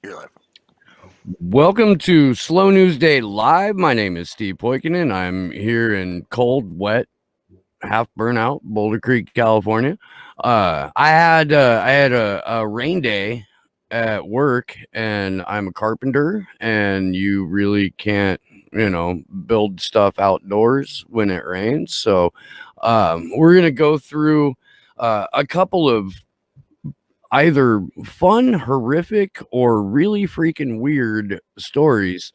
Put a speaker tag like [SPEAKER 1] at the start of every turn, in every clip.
[SPEAKER 1] You're live.
[SPEAKER 2] Welcome to Slow News Day Live. My name is Steve Poikinen. I'm here in cold, wet, half burnout Boulder Creek, California. I had a rain day at work, and I'm a carpenter, and you really can't, build stuff outdoors when it rains. So we're gonna go through a couple of either fun, horrific, or really freaking weird stories.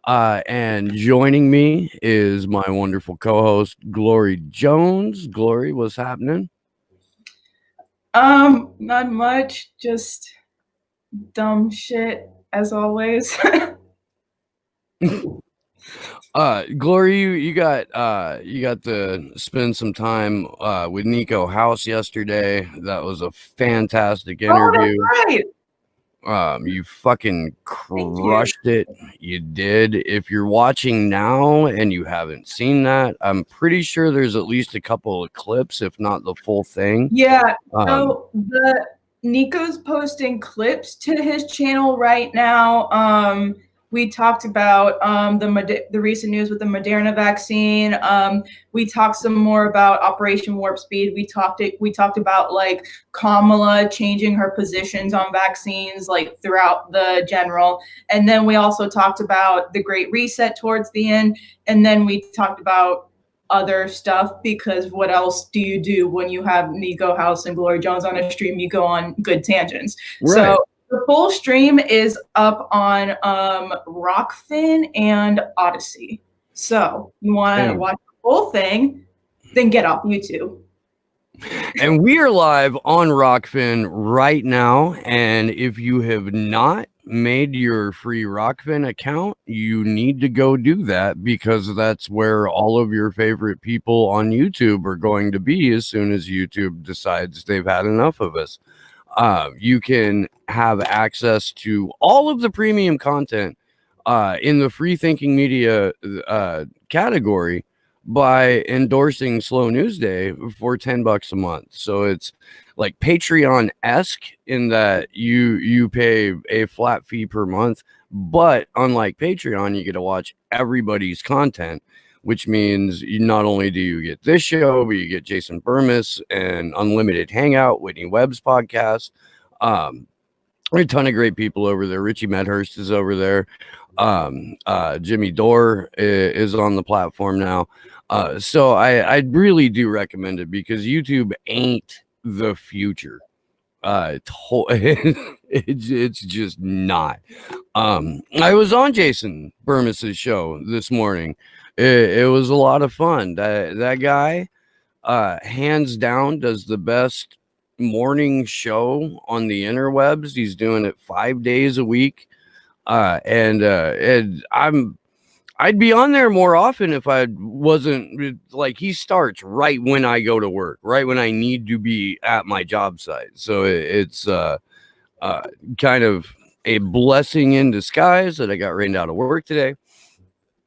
[SPEAKER 2] And joining me is my wonderful co-host, Glory Jones. Glory, what's happening?
[SPEAKER 3] Not much, just dumb shit as always.
[SPEAKER 2] Glory, you got to spend some time with Nico House yesterday. That was a fantastic interview.
[SPEAKER 3] Oh, that's right.
[SPEAKER 2] You fucking crushed it. You did. If you're watching now and you haven't seen that, I'm pretty sure there's at least a couple of clips, if not the full thing.
[SPEAKER 3] Yeah. So Nico's posting clips to his channel right now. We talked about the recent news with the Moderna vaccine. We talked some more about Operation Warp Speed. We talked about like Kamala changing her positions on vaccines like throughout the general. And then we also talked about the Great Reset towards the end. And then we talked about other stuff, because what else do you do when you have Nico House and Glory Jones on a stream? You go on good tangents. Right. So the full stream is up on Rockfin and Odyssey. So you want to watch the whole thing, then get off YouTube.
[SPEAKER 2] And we are live on Rockfin right now. And if you have not made your free Rockfin account, you need to go do that, because that's where all of your favorite people on YouTube are going to be as soon as YouTube decides they've had enough of us. You can have access to all of the premium content in the free thinking media category by endorsing Slow News Day for $10 a month. So it's like Patreon-esque in that you pay a flat fee per month, but unlike Patreon, you get to watch everybody's content, which means not only do you get this show, but you get Jason Burmis and Unlimited Hangout, Whitney Webb's podcast. A ton of great people over there. Richie Medhurst is over there. Jimmy Dore is on the platform now. So I really do recommend it, because YouTube ain't the future. It's just not. I was on Jason Burmis's show this morning. It was a lot of fun. That guy, hands down, does the best morning show on the interwebs. He's doing it 5 days a week. And I'd be on there more often if I wasn't like, he starts right when I go to work, right when I need to be at my job site. So it's kind of a blessing in disguise that I got rained out of work today.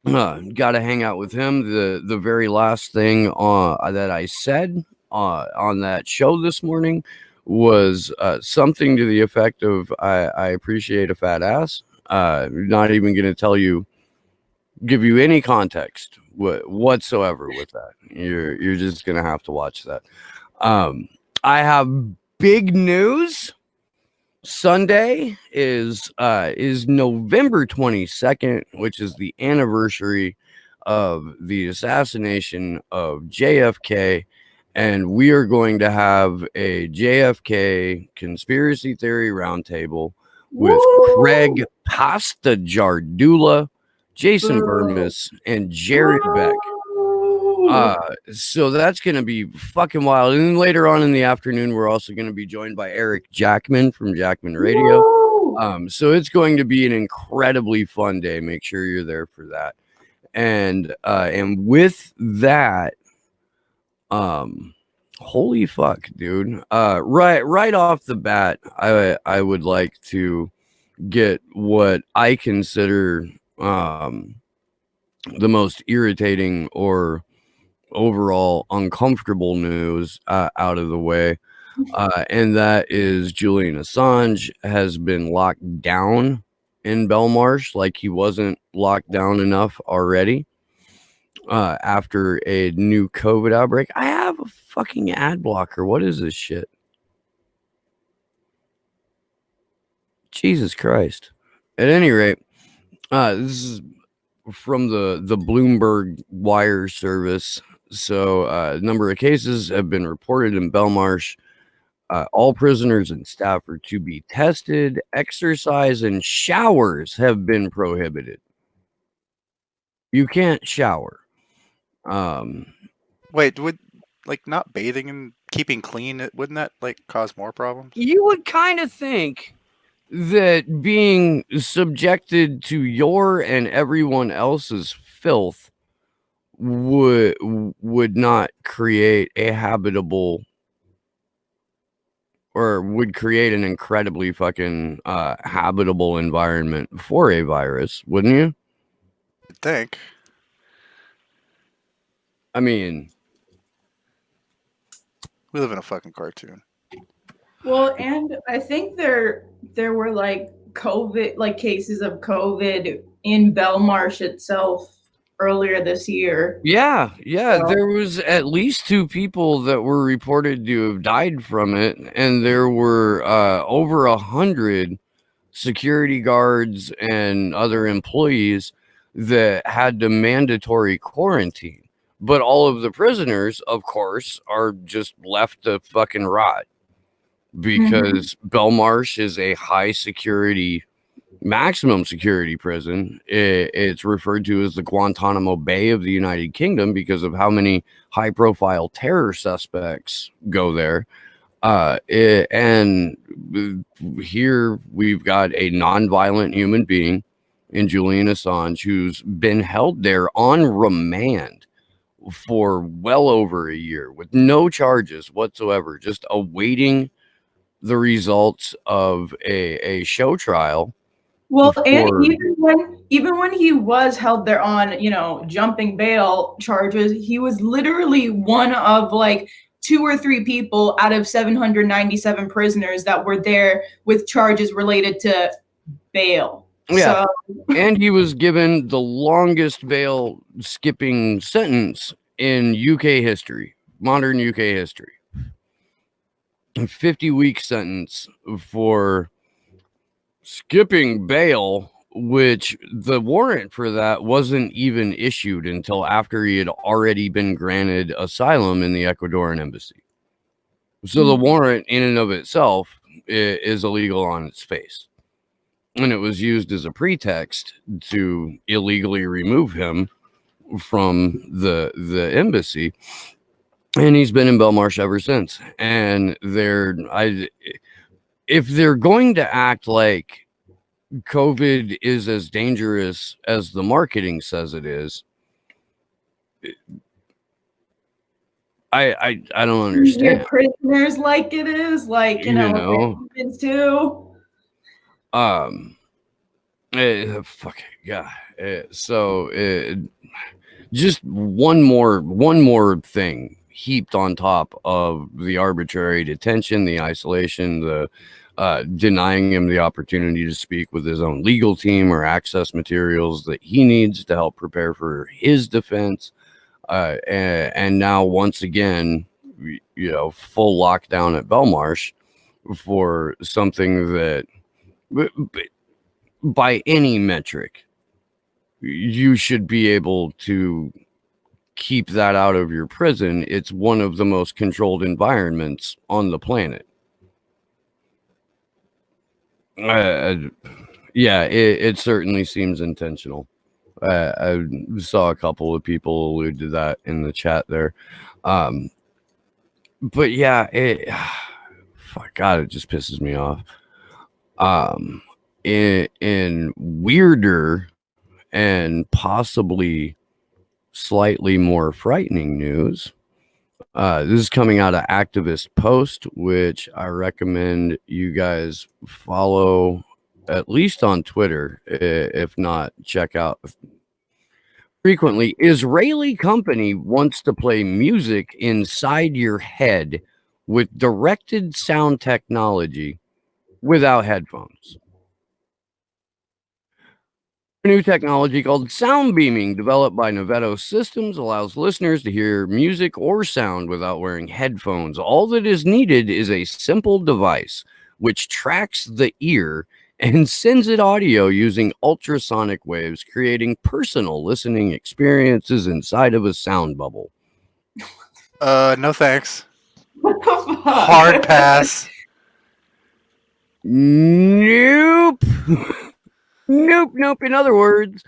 [SPEAKER 2] Got to hang out with him. The very last thing that I said on that show this morning was something to the effect of, I appreciate a fat ass. Not even going to give you any context whatsoever with that. You're just going to have to watch that. I have big news. Sunday is November 22nd, which is the anniversary of the assassination of JFK. And we are going to have a JFK conspiracy theory roundtable with Craig Pastajardula, Jason Burmis, and Jared Beck. So that's going to be fucking wild. And then later on in the afternoon, we're also going to be joined by Eric Jackman from Jackman Radio. So it's going to be an incredibly fun day. Make sure you're there for that. And with that, holy fuck, dude. Right off the bat, I would like to get what I consider the most irritating or overall uncomfortable news out of the way. And that is Julian Assange has been locked down in Belmarsh, like he wasn't locked down enough already after a new COVID outbreak. I have a fucking ad blocker. What is this shit? Jesus Christ. At any rate, this is from the Bloomberg Wire service. So, a number of cases have been reported in Belmarsh. All prisoners and staff are to be tested. Exercise and showers have been prohibited. You can't shower.
[SPEAKER 1] Wait, would like not bathing and keeping clean, wouldn't that like cause more problems?
[SPEAKER 2] You would kind of think that being subjected to your and everyone else's filth would not create a habitable, or would create an incredibly fucking habitable environment for a virus, wouldn't you?
[SPEAKER 1] I'd think.
[SPEAKER 2] I mean,
[SPEAKER 1] We live in a fucking cartoon.
[SPEAKER 3] Well, and I think there were like COVID, like cases of COVID in Belmarsh itself earlier this year.
[SPEAKER 2] yeah,
[SPEAKER 3] So-
[SPEAKER 2] there was at least 2 people that were reported to have died from it, and there were over 100 security guards and other employees that had to mandatory quarantine. But all of the prisoners, of course, are just left to fucking rot because Belmarsh is a high security, maximum security prison. It's referred to as the Guantanamo Bay of the United Kingdom because of how many high profile terror suspects go there. And here we've got a non-violent human being in Julian Assange who's been held there on remand for well over a year with no charges whatsoever, just awaiting the results of a show trial.
[SPEAKER 3] Well, and even when he was held there on, jumping bail charges, he was literally one of like 2 or 3 people out of 797 prisoners that were there with charges related to bail.
[SPEAKER 2] Yeah.
[SPEAKER 3] So,
[SPEAKER 2] And he was given the longest bail skipping sentence in UK history, modern UK history. A 50-week sentence for skipping bail, which the warrant for that wasn't even issued until after he had already been granted asylum in the Ecuadorian embassy. So the warrant in and of itself is illegal on its face. And it was used as a pretext to illegally remove him from the embassy. And he's been in Belmarsh ever since. And if they're going to act like COVID is as dangerous as the marketing says it is, I don't understand.
[SPEAKER 3] prisoners like it is, like too.
[SPEAKER 2] Fuck yeah. So just one more thing heaped on top of the arbitrary detention, the isolation, the denying him the opportunity to speak with his own legal team or access materials that he needs to help prepare for his defense. And now once again, full lockdown at Belmarsh for something that by any metric, you should be able to keep that out of your prison. It's one of the most controlled environments on the planet. Yeah, it certainly seems intentional. I saw a couple of people allude to that in the chat there. But yeah, God, it just pisses me off. In weirder and possibly slightly more frightening news, this is coming out of Activist Post, which I recommend you guys follow at least on Twitter, if not check out frequently. Israeli company wants to play music inside your head with directed sound technology without headphones. A new technology called sound beaming, developed by Novetto Systems, allows listeners to hear music or sound without wearing headphones. All that is needed is a simple device which tracks the ear and sends it audio using ultrasonic waves, creating personal listening experiences inside of a sound bubble.
[SPEAKER 1] No thanks.
[SPEAKER 3] What the fuck?
[SPEAKER 1] Hard pass.
[SPEAKER 2] Nope. Nope. In other words,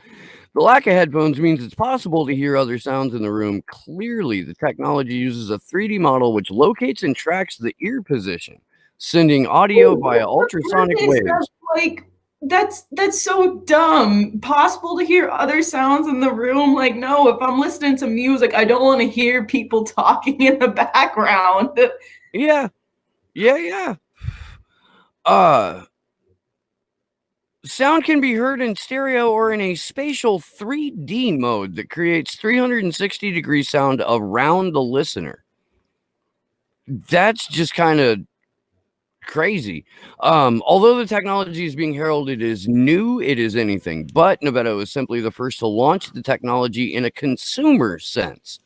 [SPEAKER 2] the lack of headphones means it's possible to hear other sounds in the room clearly. The technology uses a 3D model which locates and tracks the ear position, sending audio via ultrasonic waves.
[SPEAKER 3] Like that's so dumb. Possible to hear other sounds in the room? Like, no, if I'm listening to music, I don't want to hear people talking in the background.
[SPEAKER 2] Yeah. Sound can be heard in stereo or in a spatial 3D mode that creates 360-degree sound around the listener. That's just kind of crazy. Although the technology is being heralded as new, it is anything but. Novetto is simply the first to launch the technology in a consumer sense.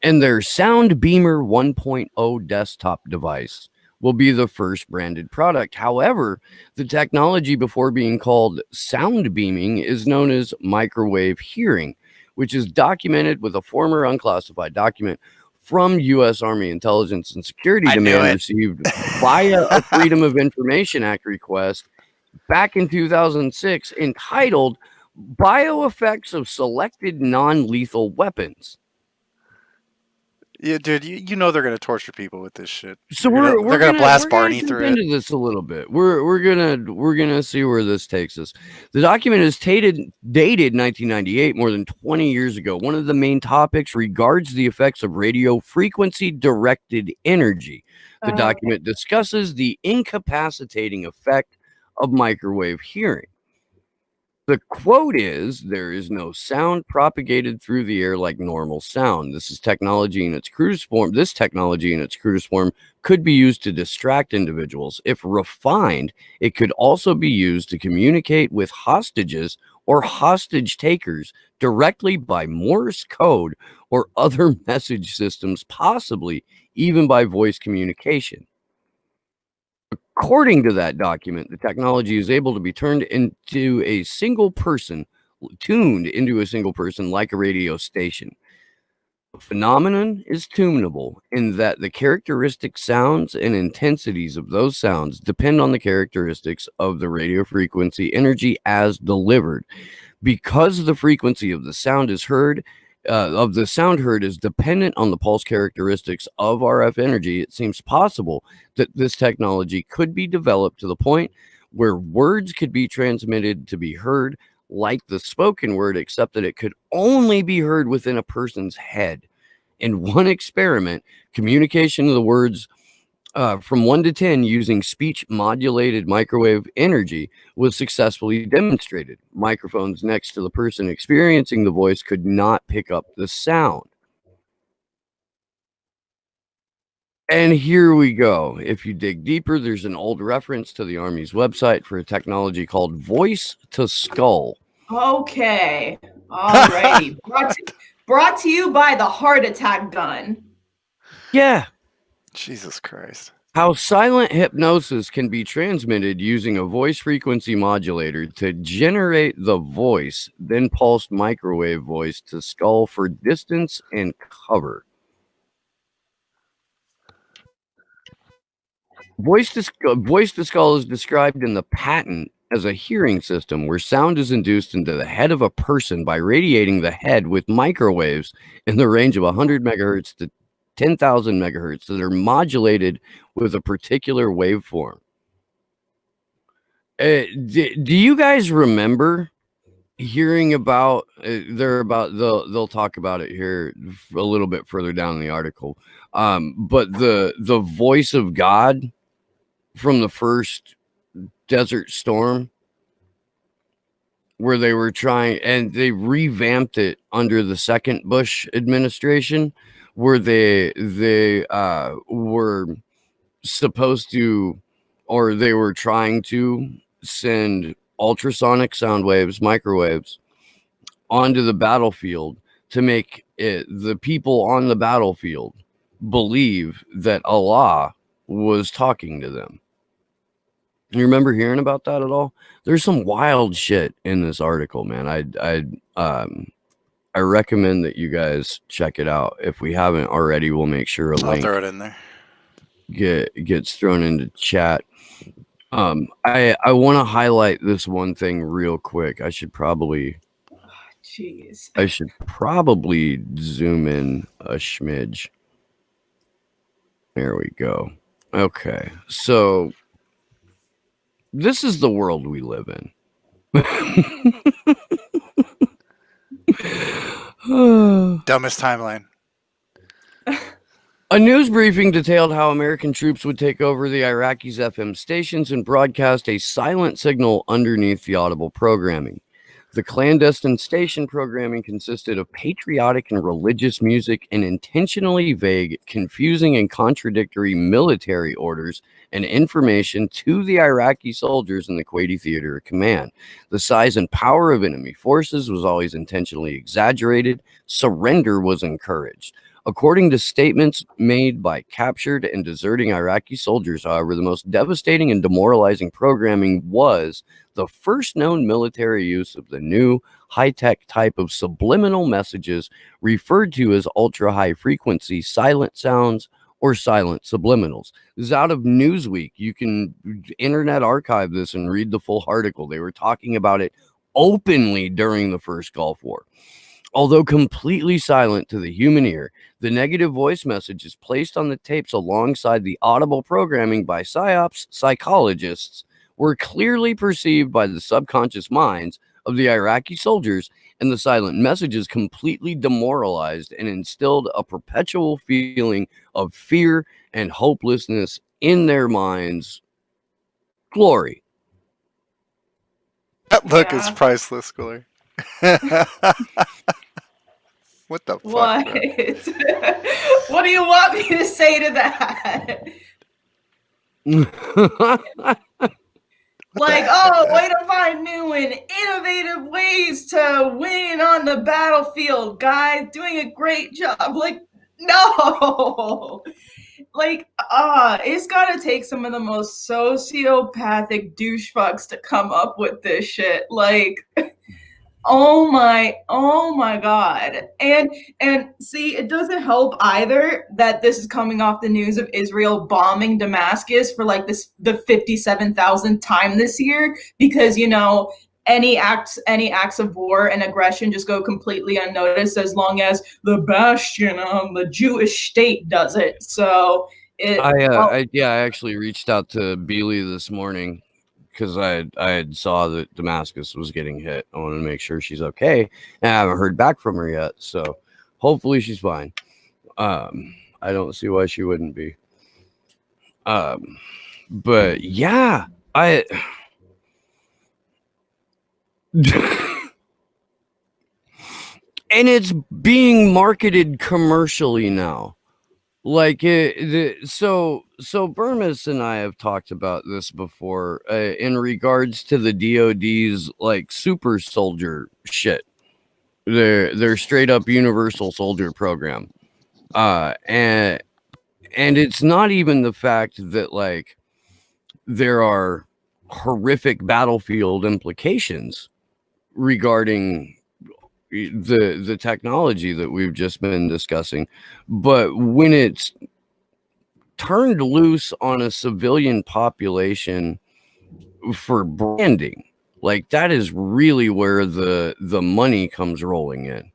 [SPEAKER 2] And their Sound Beamer 1.0 desktop device will be the first branded product. However, the technology before being called sound beaming is known as microwave hearing, which is documented with a former unclassified document from U.S. Army Intelligence and Security Demand received via a Freedom of Information Act request back in 2006 entitled Bioeffects of Selected Non-Lethal Weapons.
[SPEAKER 1] Yeah, dude, you know they're gonna torture people with this shit.
[SPEAKER 2] So
[SPEAKER 1] they're gonna blast Barney through it.
[SPEAKER 2] Into this a little bit. We're gonna see where this takes us. The document is dated 1998, more than 20 years ago. One of the main topics regards the effects of radio frequency directed energy. The document discusses the incapacitating effect of microwave hearing. The quote is, there is no sound propagated through the air like normal sound. This technology in its crudest form could be used to distract individuals. If refined, it could also be used to communicate with hostages or hostage takers directly by Morse code or other message systems, possibly even by voice communication. According to that document, the technology is able to be tuned into a single person like a radio station. The phenomenon is tunable in that the characteristic sounds and intensities of those sounds depend on the characteristics of the radio frequency energy as delivered. Because the frequency of the sound is heard, is dependent on the pulse characteristics of RF energy, it seems possible that this technology could be developed to the point where words could be transmitted to be heard like the spoken word, except that it could only be heard within a person's head. In one experiment, communication of the words from 1 to 10 using speech modulated microwave energy was successfully demonstrated. Microphones next to the person experiencing the voice could not pick up the sound. And here we go. If you dig deeper, there's an old reference to the Army's website for a technology called voice to skull.
[SPEAKER 3] Okay. Alrighty. Brought to you by the heart attack gun.
[SPEAKER 2] Yeah.
[SPEAKER 1] Jesus Christ.
[SPEAKER 2] How silent hypnosis can be transmitted using a voice frequency modulator to generate the voice, then pulsed microwave voice to skull for distance and cover. Voice to skull is described in the patent as a hearing system where sound is induced into the head of a person by radiating the head with microwaves in the range of 100 megahertz to 10,000 megahertz that are modulated with a particular waveform. Do you guys remember hearing about they'll talk about it here a little bit further down in the article, but the voice of God from the first Desert Storm, where they were trying, and they revamped it under the second Bush administration, where they were supposed to, or they were trying to send ultrasonic sound waves, microwaves, onto the battlefield to make the people on the battlefield believe that Allah was talking to them. You remember hearing about that at all? There's some wild shit in this article, man. I recommend that you guys check it out. If we haven't already, we'll make sure a
[SPEAKER 1] I'll
[SPEAKER 2] link
[SPEAKER 1] throw it in there.
[SPEAKER 2] gets thrown into chat. I want to highlight this one thing real quick. I should probably zoom in a smidge. There we go. Okay, so this is the world we live in.
[SPEAKER 1] Dumbest timeline.
[SPEAKER 2] A news briefing detailed how American troops would take over the Iraqis' FM stations and broadcast a silent signal underneath the audible programming. The clandestine station programming consisted of patriotic and religious music and intentionally vague, confusing, and contradictory military orders and information to the Iraqi soldiers in the Kuwaiti Theater of Command. The size and power of enemy forces was always intentionally exaggerated. Surrender was encouraged. According to statements made by captured and deserting Iraqi soldiers, however, the most devastating and demoralizing programming was the first known military use of the new high-tech type of subliminal messages referred to as ultra-high frequency silent sounds or silent subliminals. This is out of Newsweek. You can internet archive this and read the full article. They were talking about it openly during the first Gulf War. Although completely silent to the human ear, the negative voice messages placed on the tapes alongside the audible programming by PSYOPs psychologists were clearly perceived by the subconscious minds of the Iraqi soldiers, and the silent messages completely demoralized and instilled a perpetual feeling of fear and hopelessness in their minds. Glory.
[SPEAKER 1] That look is priceless, Glory. What the fuck?
[SPEAKER 3] What? What do you want me to say to that? Like, oh, way to find new and innovative ways to win on the battlefield, guys. Doing a great job. Like, no. Like, it's got to take some of the most sociopathic douche fucks to come up with this shit. Like, oh my God. And see, it doesn't help either that this is coming off the news of Israel bombing Damascus for like the 57,000th time this year, because, you know, any acts of war and aggression just go completely unnoticed as long as the bastion of the Jewish state does it. So
[SPEAKER 2] I actually reached out to Beely this morning because I had saw that Damascus was getting hit. I wanted to make sure she's okay, and I haven't heard back from her yet. So hopefully she's fine. I don't see why she wouldn't be. But yeah, and it's being marketed commercially now. Like so Burmis and I have talked about this before in regards to the DoD's like super soldier shit, their straight up universal soldier program, and it's not even the fact that like there are horrific battlefield implications regarding the technology that we've just been discussing, but when it's turned loose on a civilian population for branding, like that is really where the money comes rolling in,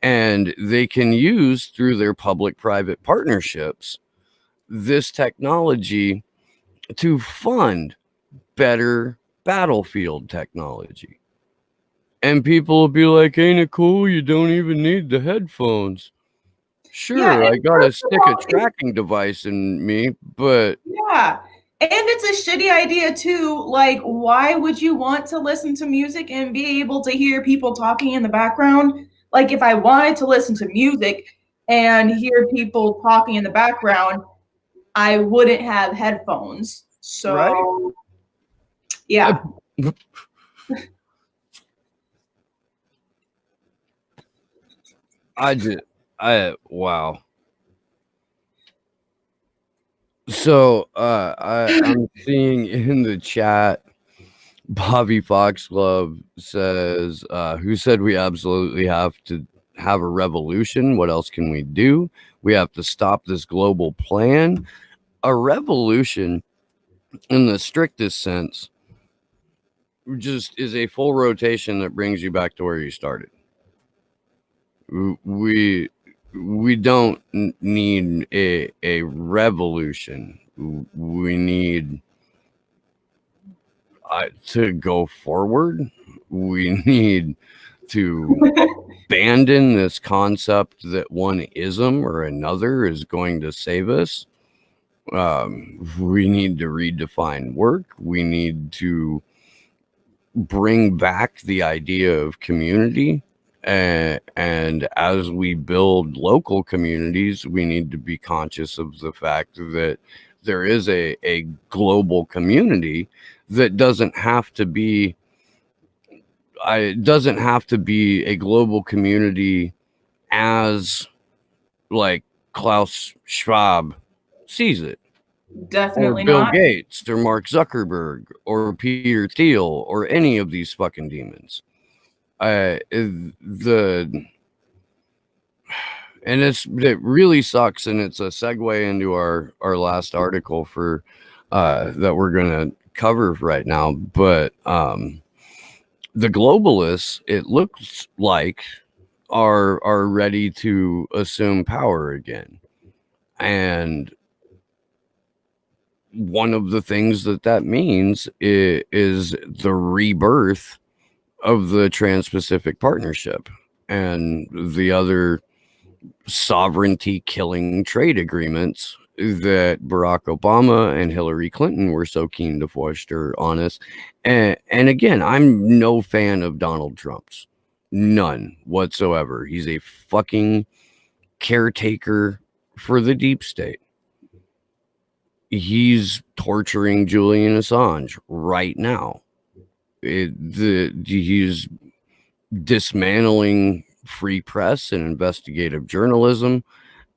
[SPEAKER 2] and they can use through their public-private partnerships this technology to fund better battlefield technology. And people will be like, ain't it cool? You don't even need the headphones. Sure, yeah, I gotta stick a tracking device in me, but...
[SPEAKER 3] Yeah, and it's a shitty idea too. Like, why would you want to listen to music and be able to hear people talking in the background? Like, if I wanted to listen to music and hear people talking in the background, I wouldn't have headphones. So, right? Yeah.
[SPEAKER 2] Wow. So I'm seeing in the chat, Bobby Foxglove says, who said we absolutely have to have a revolution? What else can we do? We have to stop this global plan. A revolution, in the strictest sense, just is a full rotation that brings you back to where you started. We don't need a revolution. We need to go forward. We need to abandon this concept that one ism or another is going to save us. We need to redefine work. We need to bring back the idea of community. And as we build local communities, we need to be conscious of the fact that there is a global community that doesn't have to be a global community as like Klaus Schwab sees it,
[SPEAKER 3] Definitely
[SPEAKER 2] or Bill
[SPEAKER 3] not.
[SPEAKER 2] Gates, or Mark Zuckerberg, or Peter Thiel, or any of these fucking demons. It really sucks, and it's a segue into our last article for that we're gonna cover right now. But the globalists, it looks like, are ready to assume power again, and one of the things that means is the rebirth of the Trans-Pacific Partnership and the other sovereignty killing trade agreements that Barack Obama and Hillary Clinton were so keen to foster on us. And again, I'm no fan of Donald Trump's. None whatsoever. He's a fucking caretaker for the deep state. He's torturing Julian Assange right now. He's dismantling free press and investigative journalism,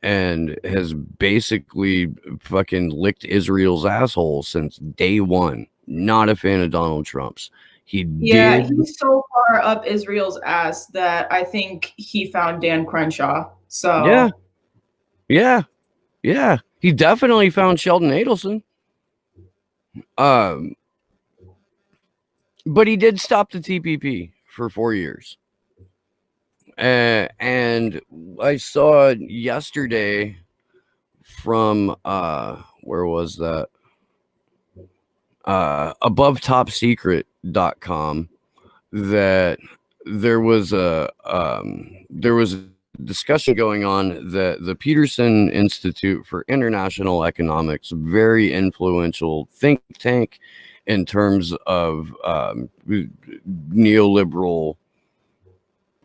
[SPEAKER 2] and has basically fucking licked Israel's asshole since day one. Not a fan of Donald Trump's.
[SPEAKER 3] He's so far up Israel's ass that I think he found Dan Crenshaw. So
[SPEAKER 2] yeah. He definitely found Sheldon Adelson. But he did stop the TPP for 4 years. And I saw yesterday from where was that? AboveTopSecret.com that there was a discussion going on that the Peterson Institute for International Economics, very influential think tank in terms of neoliberal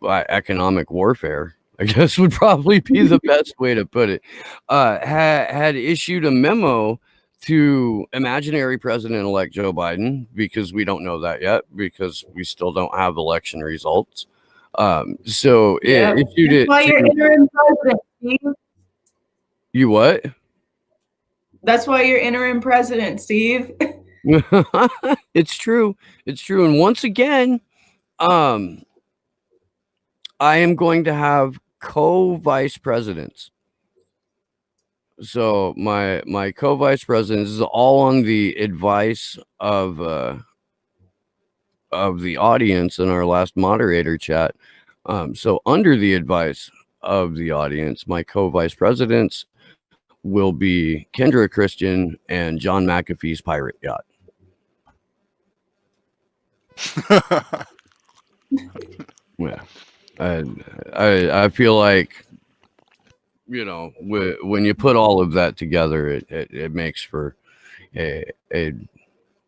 [SPEAKER 2] economic warfare, I guess would probably be the best way to put it, had issued a memo to imaginary President-elect Joe Biden, because we don't know that yet, because we still don't have election results. So it issued it.
[SPEAKER 3] That's why you're interim president, Steve.
[SPEAKER 2] You what?
[SPEAKER 3] That's why you're interim president, Steve.
[SPEAKER 2] It's true. It's true. And once again, I am going to have co-vice presidents. So my co-vice presidents is all on the advice of the audience in our last moderator chat. So under the advice of the audience, my co-vice presidents will be Kendra Christian and John McAfee's pirate yacht. Yeah, I feel like, you know, when you put all of that together, it makes for a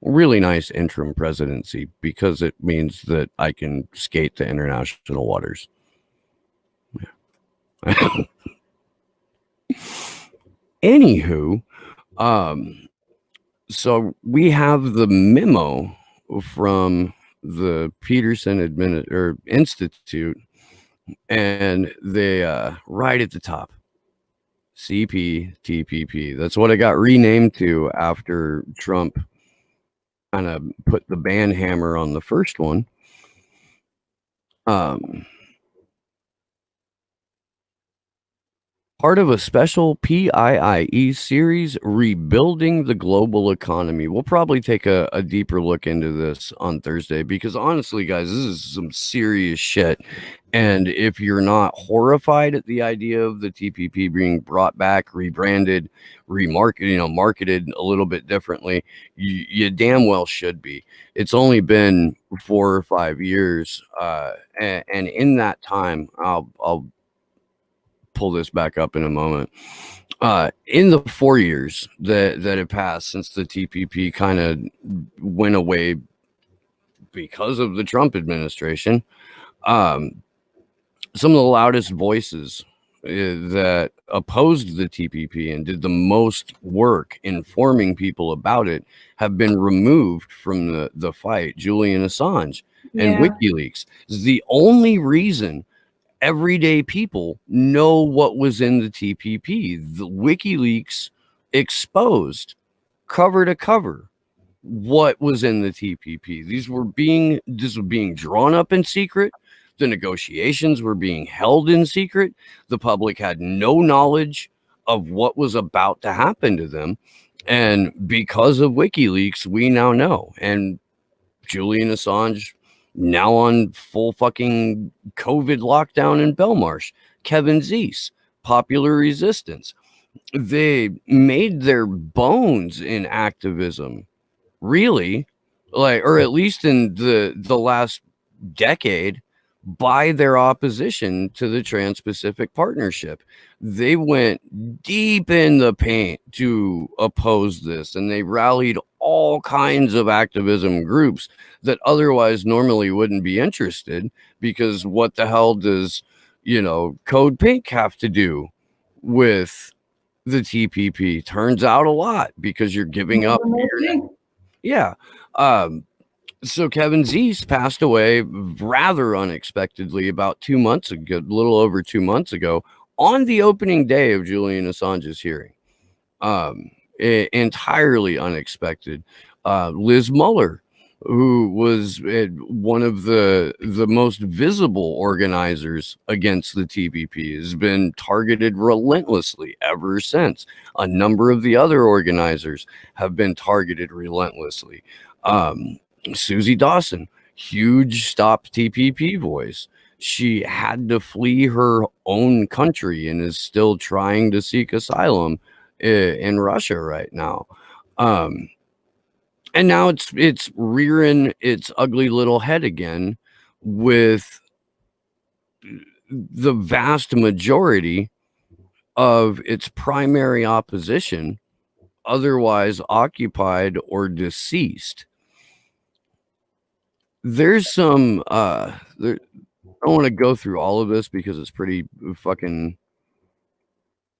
[SPEAKER 2] really nice interim presidency, because it means that I can skate to international waters. Yeah. Anywho, so we have the memo from the Peterson Institute and they right at the top, TPP. That's what it got renamed to after Trump kind of put the ban hammer on the first one. Part of a special PIIE series, Rebuilding the Global Economy. We'll probably take a deeper look into this on Thursday because honestly, guys, this is some serious shit. And if you're not horrified at the idea of the TPP being brought back, rebranded, marketed a little bit differently, you damn well should be. It's only been 4 or 5 years, and in that time, I'll pull this back up in a moment. In the 4 years that have passed since the TPP kind of went away because of the Trump administration, some of the loudest voices that opposed the TPP and did the most work informing people about it have been removed from the fight. Julian Assange and WikiLeaks is the only reason everyday people know what was in the TPP. The WikiLeaks exposed cover to cover what was in the TPP. This was being drawn up in secret. The negotiations were being held in secret. The public had no knowledge of what was about to happen to them. And because of WikiLeaks, we now know. And Julian Assange now on full fucking COVID lockdown in Belmarsh. Kevin Zeese, Popular Resistance. They made their bones in activism, really, or at least in the last decade, by their opposition to the Trans-Pacific Partnership. They went deep in the paint to oppose this, and they rallied all kinds of activism groups that otherwise normally wouldn't be interested, because what the hell does, Code Pink have to do with the TPP? Turns out a lot, because you're giving up. Yeah. So Kevin Zeese passed away rather unexpectedly about 2 months ago, a little over 2 months ago, on the opening day of Julian Assange's hearing. Entirely unexpected. Liz Mueller, who was one of the most visible organizers against the TPP, has been targeted relentlessly ever since. A number of the other organizers have been targeted relentlessly. Susie Dawson, huge Stop TPP voice. She had to flee her own country and is still trying to seek asylum in Russia right now. And now it's rearing its ugly little head again, with the vast majority of its primary opposition otherwise occupied or deceased. There's some I don't want to go through all of this because it's pretty fucking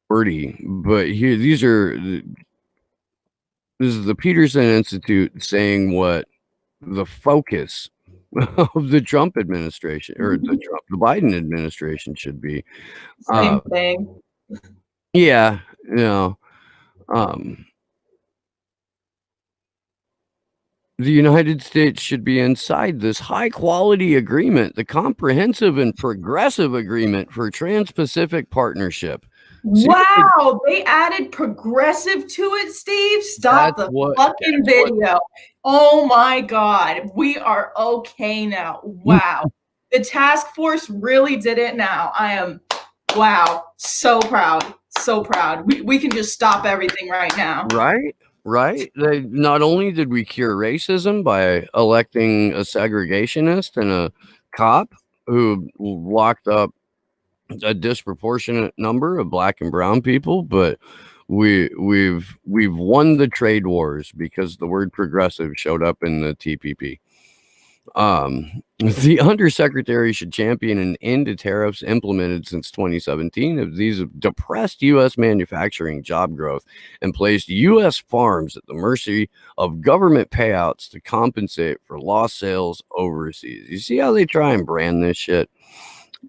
[SPEAKER 2] wordy, but here this is the Peterson Institute saying what the focus of the Trump administration, or the Biden administration, should be.
[SPEAKER 3] Same thing.
[SPEAKER 2] Yeah, the United States should be inside this high-quality agreement, the Comprehensive and Progressive Agreement for Trans-Pacific Partnership.
[SPEAKER 3] Wow, they added progressive to it, Steve. Stop the fucking video. Oh my God, we are okay now. Wow, the task force really did it now. I am, wow, so proud, so proud. We can just stop everything right now.
[SPEAKER 2] Right. Not only did we cure racism by electing a segregationist and a cop who locked up a disproportionate number of Black and brown people, but we've won the trade wars because the word progressive showed up in the TPP. The undersecretary should champion an end to tariffs implemented since 2017. These have depressed U.S. manufacturing job growth and placed U.S. farms at the mercy of government payouts to compensate for lost sales overseas. You see how they try and brand this shit?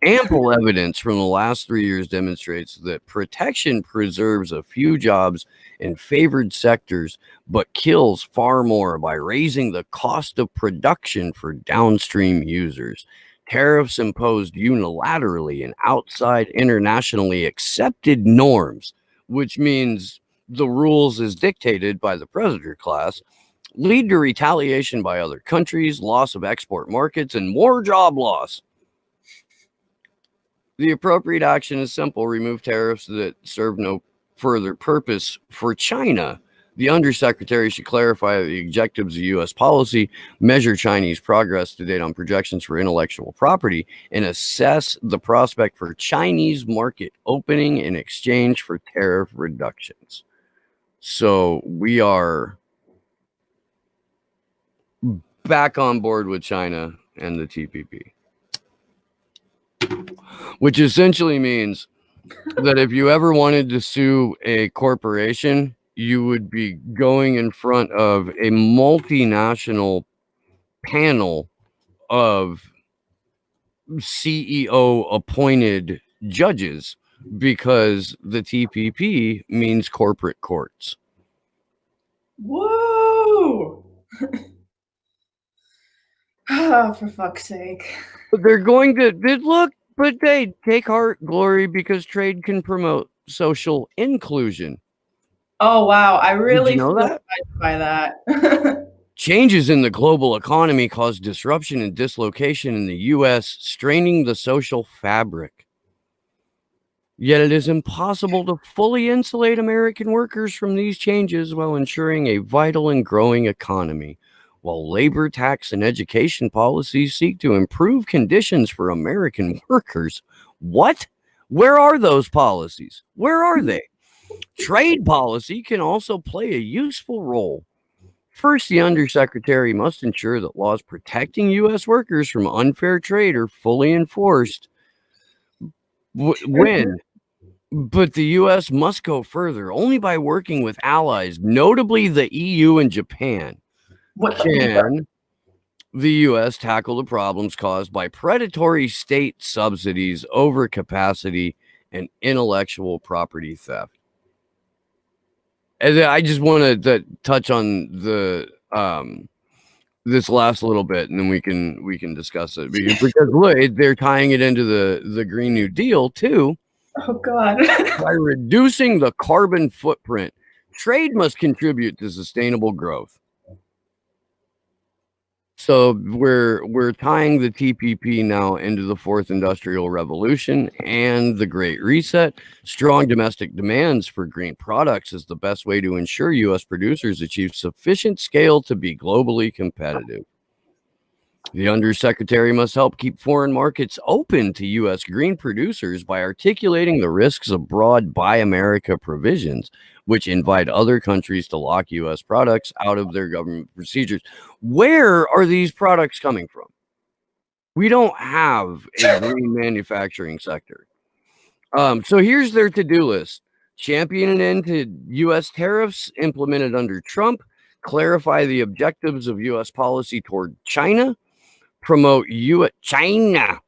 [SPEAKER 2] Ample evidence from the last 3 years demonstrates that protection preserves a few jobs in favored sectors, but kills far more by raising the cost of production for downstream users. Tariffs imposed unilaterally and outside internationally accepted norms, which means the rules as dictated by the predator class, lead to retaliation by other countries, loss of export markets, and more job loss. The appropriate action is simple: remove tariffs that serve no further purpose for China. The Undersecretary should clarify the objectives of U.S. policy, measure Chinese progress to date on projections for intellectual property, and assess the prospect for Chinese market opening in exchange for tariff reductions. So we are back on board with China and the TPP, which essentially means that if you ever wanted to sue a corporation, you would be going in front of a multinational panel of CEO appointed judges, because the TPP means corporate courts.
[SPEAKER 3] Whoa! Oh, for fuck's sake.
[SPEAKER 2] But they're going to look, but they take heart, Glory, because trade can promote social inclusion.
[SPEAKER 3] Oh, wow. I really
[SPEAKER 2] Did you know
[SPEAKER 3] feel
[SPEAKER 2] that?
[SPEAKER 3] touched by that.
[SPEAKER 2] Changes in the global economy cause disruption and dislocation in the U.S., straining the social fabric. Yet it is impossible to fully insulate American workers from these changes while ensuring a vital and growing economy. While labor, tax, and education policies seek to improve conditions for American workers, what? Where are those policies? Where are they? Trade policy can also play a useful role. First, the Undersecretary must ensure that laws protecting U.S. workers from unfair trade are fully enforced. When? But the U.S. must go further. Only by working with allies, notably the EU and Japan, can the U.S. tackle the problems caused by predatory state subsidies, overcapacity, and intellectual property theft. And I just wanted to touch on the this last little bit, and then we can discuss it, because look, they're tying it into the Green New Deal too.
[SPEAKER 3] Oh God!
[SPEAKER 2] By reducing the carbon footprint, trade must contribute to sustainable growth. So we're tying the TPP now into the fourth industrial revolution and the Great Reset. Strong domestic demands for green products is the best way to ensure U.S. producers achieve sufficient scale to be globally competitive. The Undersecretary must help keep foreign markets open to U.S. green producers by articulating the risks of broad Buy America provisions, which invite other countries to lock U.S. products out of their government procedures. Where are these products coming from? We don't have a green manufacturing sector. So here's their to-do list. Champion an end to U.S. tariffs implemented under Trump, clarify the objectives of U.S. policy toward China, promote China,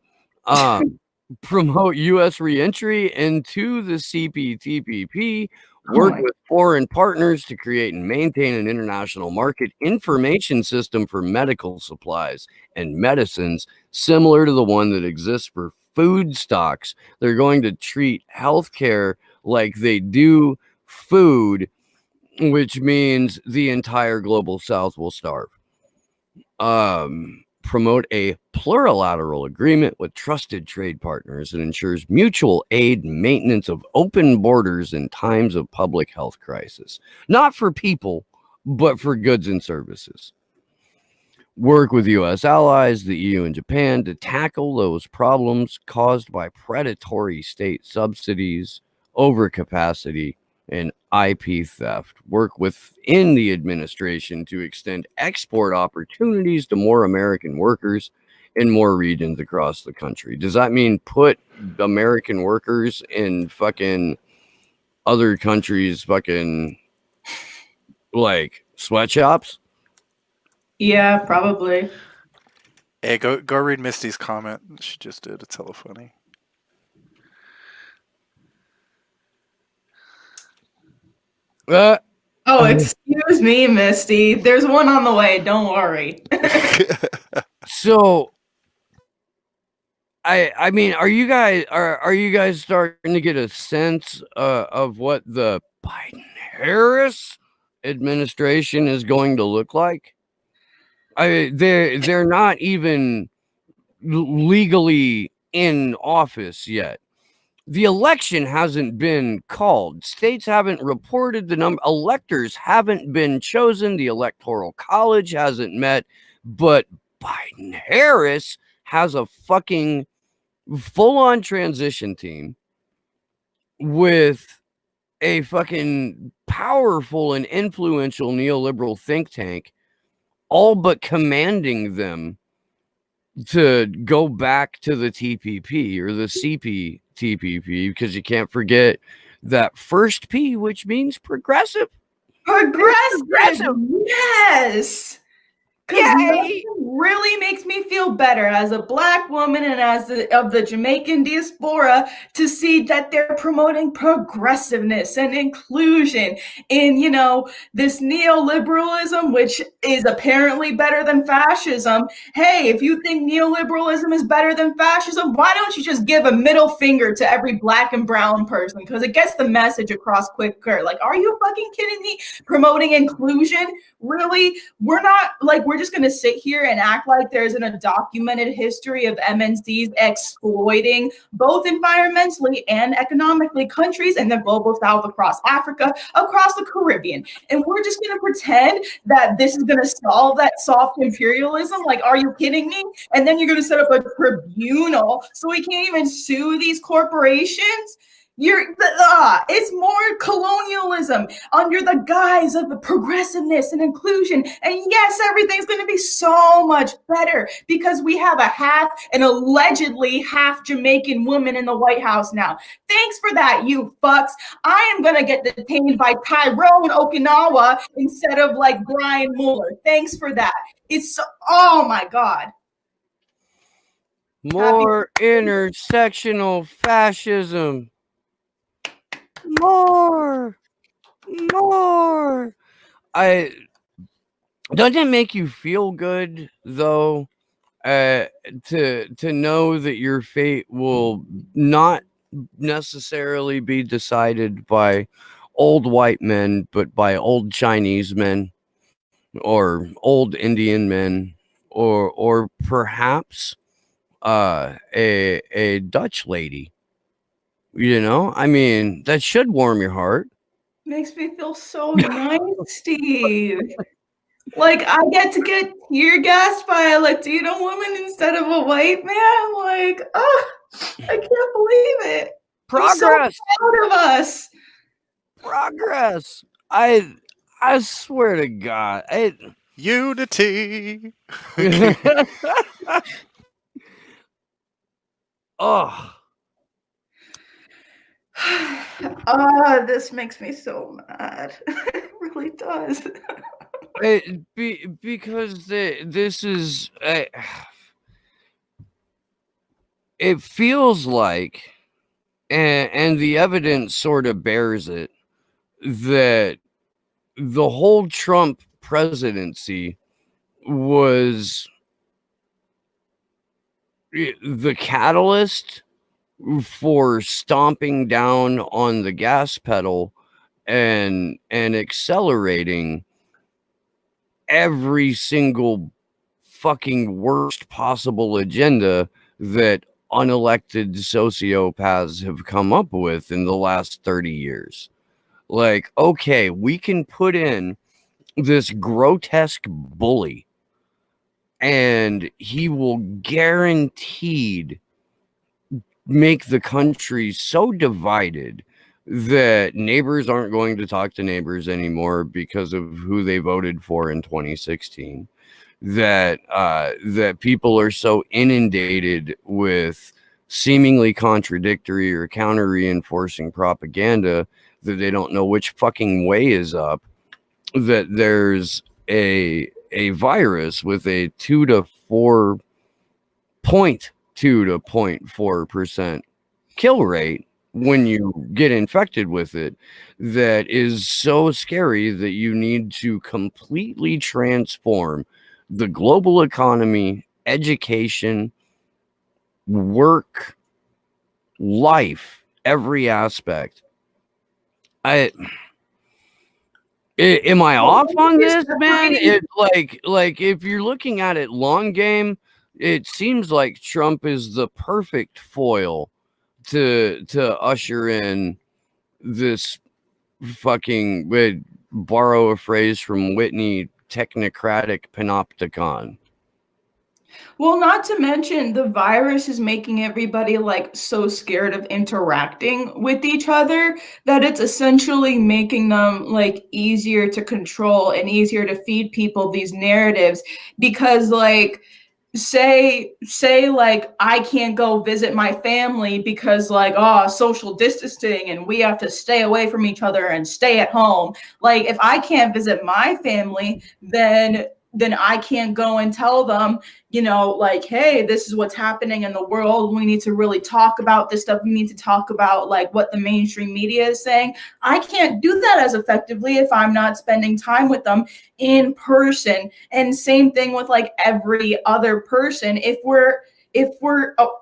[SPEAKER 2] promote U.S. reentry into the CPTPP, work with foreign partners to create and maintain an international market information system for medical supplies and medicines similar to the one that exists for food stocks. They're going to treat healthcare like they do food, which means the entire global South will starve. Promote a plurilateral agreement with trusted trade partners that ensures mutual aid and maintenance of open borders in times of public health crisis, not for people, but for goods and services. Work with U.S. allies, the EU and Japan, to tackle those problems caused by predatory state subsidies, overcapacity, and IP theft. Work within the administration to extend export opportunities to more American workers in more regions across the country. Does that mean put American workers in fucking other countries' fucking like sweatshops?
[SPEAKER 3] Yeah, probably.
[SPEAKER 1] Hey, go read Misty's comment. She just did. It's hella funny.
[SPEAKER 3] Oh, excuse me, Misty. There's one on the way. Don't worry.
[SPEAKER 2] So I mean, are you guys starting to get a sense of what the Biden-Harris administration is going to look like? They're not even legally in office yet. The election hasn't been called. States haven't reported the number. Electors haven't been chosen. The Electoral College hasn't met. But Biden-Harris has a fucking full-on transition team with a fucking powerful and influential neoliberal think tank, all but commanding them to go back to the TPP or the CPTPP, because you can't forget that first P, which means progressive.
[SPEAKER 3] Progressive, yes. Because nothing really makes me feel better as a Black woman and as of the Jamaican diaspora to see that they're promoting progressiveness and inclusion in, this neoliberalism, which is apparently better than fascism. Hey, if you think neoliberalism is better than fascism, why don't you just give a middle finger to every Black and brown person? Because it gets the message across quicker. Like, are you fucking kidding me? Promoting inclusion? Really? We're just going to sit here and act like there's a documented history of MNCs exploiting both environmentally and economically countries in the global south, across Africa, across the Caribbean. And we're just going to pretend that this is going to solve that soft imperialism. Like, are you kidding me? And then you're going to set up a tribunal so we can't even sue these corporations? It's more colonialism under the guise of the progressiveness and inclusion. And yes, everything's going to be so much better because we have an allegedly half Jamaican woman in the White House now. Thanks for that, you fucks. I am going to get detained by Tyrone Okinawa instead of like Brian Mueller. Thanks for that. Oh my God.
[SPEAKER 2] More intersectional fascism. More. Doesn't it make you feel good though, to know that your fate will not necessarily be decided by old white men, but by old Chinese men or old Indian men, or perhaps a Dutch lady? I mean, that should warm your heart.
[SPEAKER 3] Makes me feel so nice, Steve. Like, I get to get tear gassed by a Latino woman instead of a white man. Like, I can't believe it.
[SPEAKER 2] Progress.
[SPEAKER 3] I'm so proud of us.
[SPEAKER 2] Progress. I swear to God.
[SPEAKER 1] Unity.
[SPEAKER 2] Oh.
[SPEAKER 3] This makes me so mad. It really does.
[SPEAKER 2] Because this is it feels like, and the evidence sort of bears it, that the whole Trump presidency was the catalyst for stomping down on the gas pedal and accelerating every single fucking worst possible agenda that unelected sociopaths have come up with in the last 30 years. Like, okay, we can put in this grotesque bully and he will guaranteed make the country so divided that neighbors aren't going to talk to neighbors anymore because of who they voted for in 2016. That people are so inundated with seemingly contradictory or counter reinforcing propaganda that they don't know which fucking way is up, that there's a virus with a 2 to 0.4% kill rate when you get infected with it that is so scary that you need to completely transform the global economy, education, work, life, every aspect. Am I off on this, man? It like if you're looking at it long game, it seems like Trump is the perfect foil to usher in this fucking, borrow a phrase from Whitney, technocratic panopticon.
[SPEAKER 3] Well, not to mention the virus is making everybody like so scared of interacting with each other that it's essentially making them like easier to control and easier to feed people these narratives because like say like I can't go visit my family because like social distancing and we have to stay away from each other and stay at home. Like if I can't visit my family, then I can't go and tell them, like, hey, this is what's happening in the world. We need to really talk about this stuff. We need to talk about like what the mainstream media is saying. I can't do that as effectively if I'm not spending time with them in person. And same thing with like every other person. If we're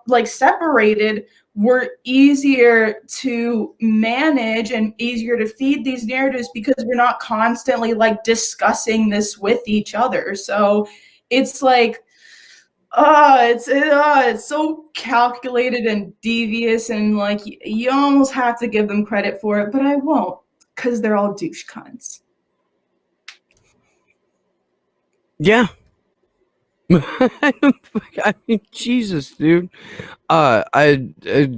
[SPEAKER 3] like separated, we're easier to manage and easier to feed these narratives because we're not constantly like discussing this with each other. So it's like it's so calculated and devious, and like you almost have to give them credit for it, but I won't because they're all douche cunts.
[SPEAKER 2] Yeah. I mean, Jesus, dude. I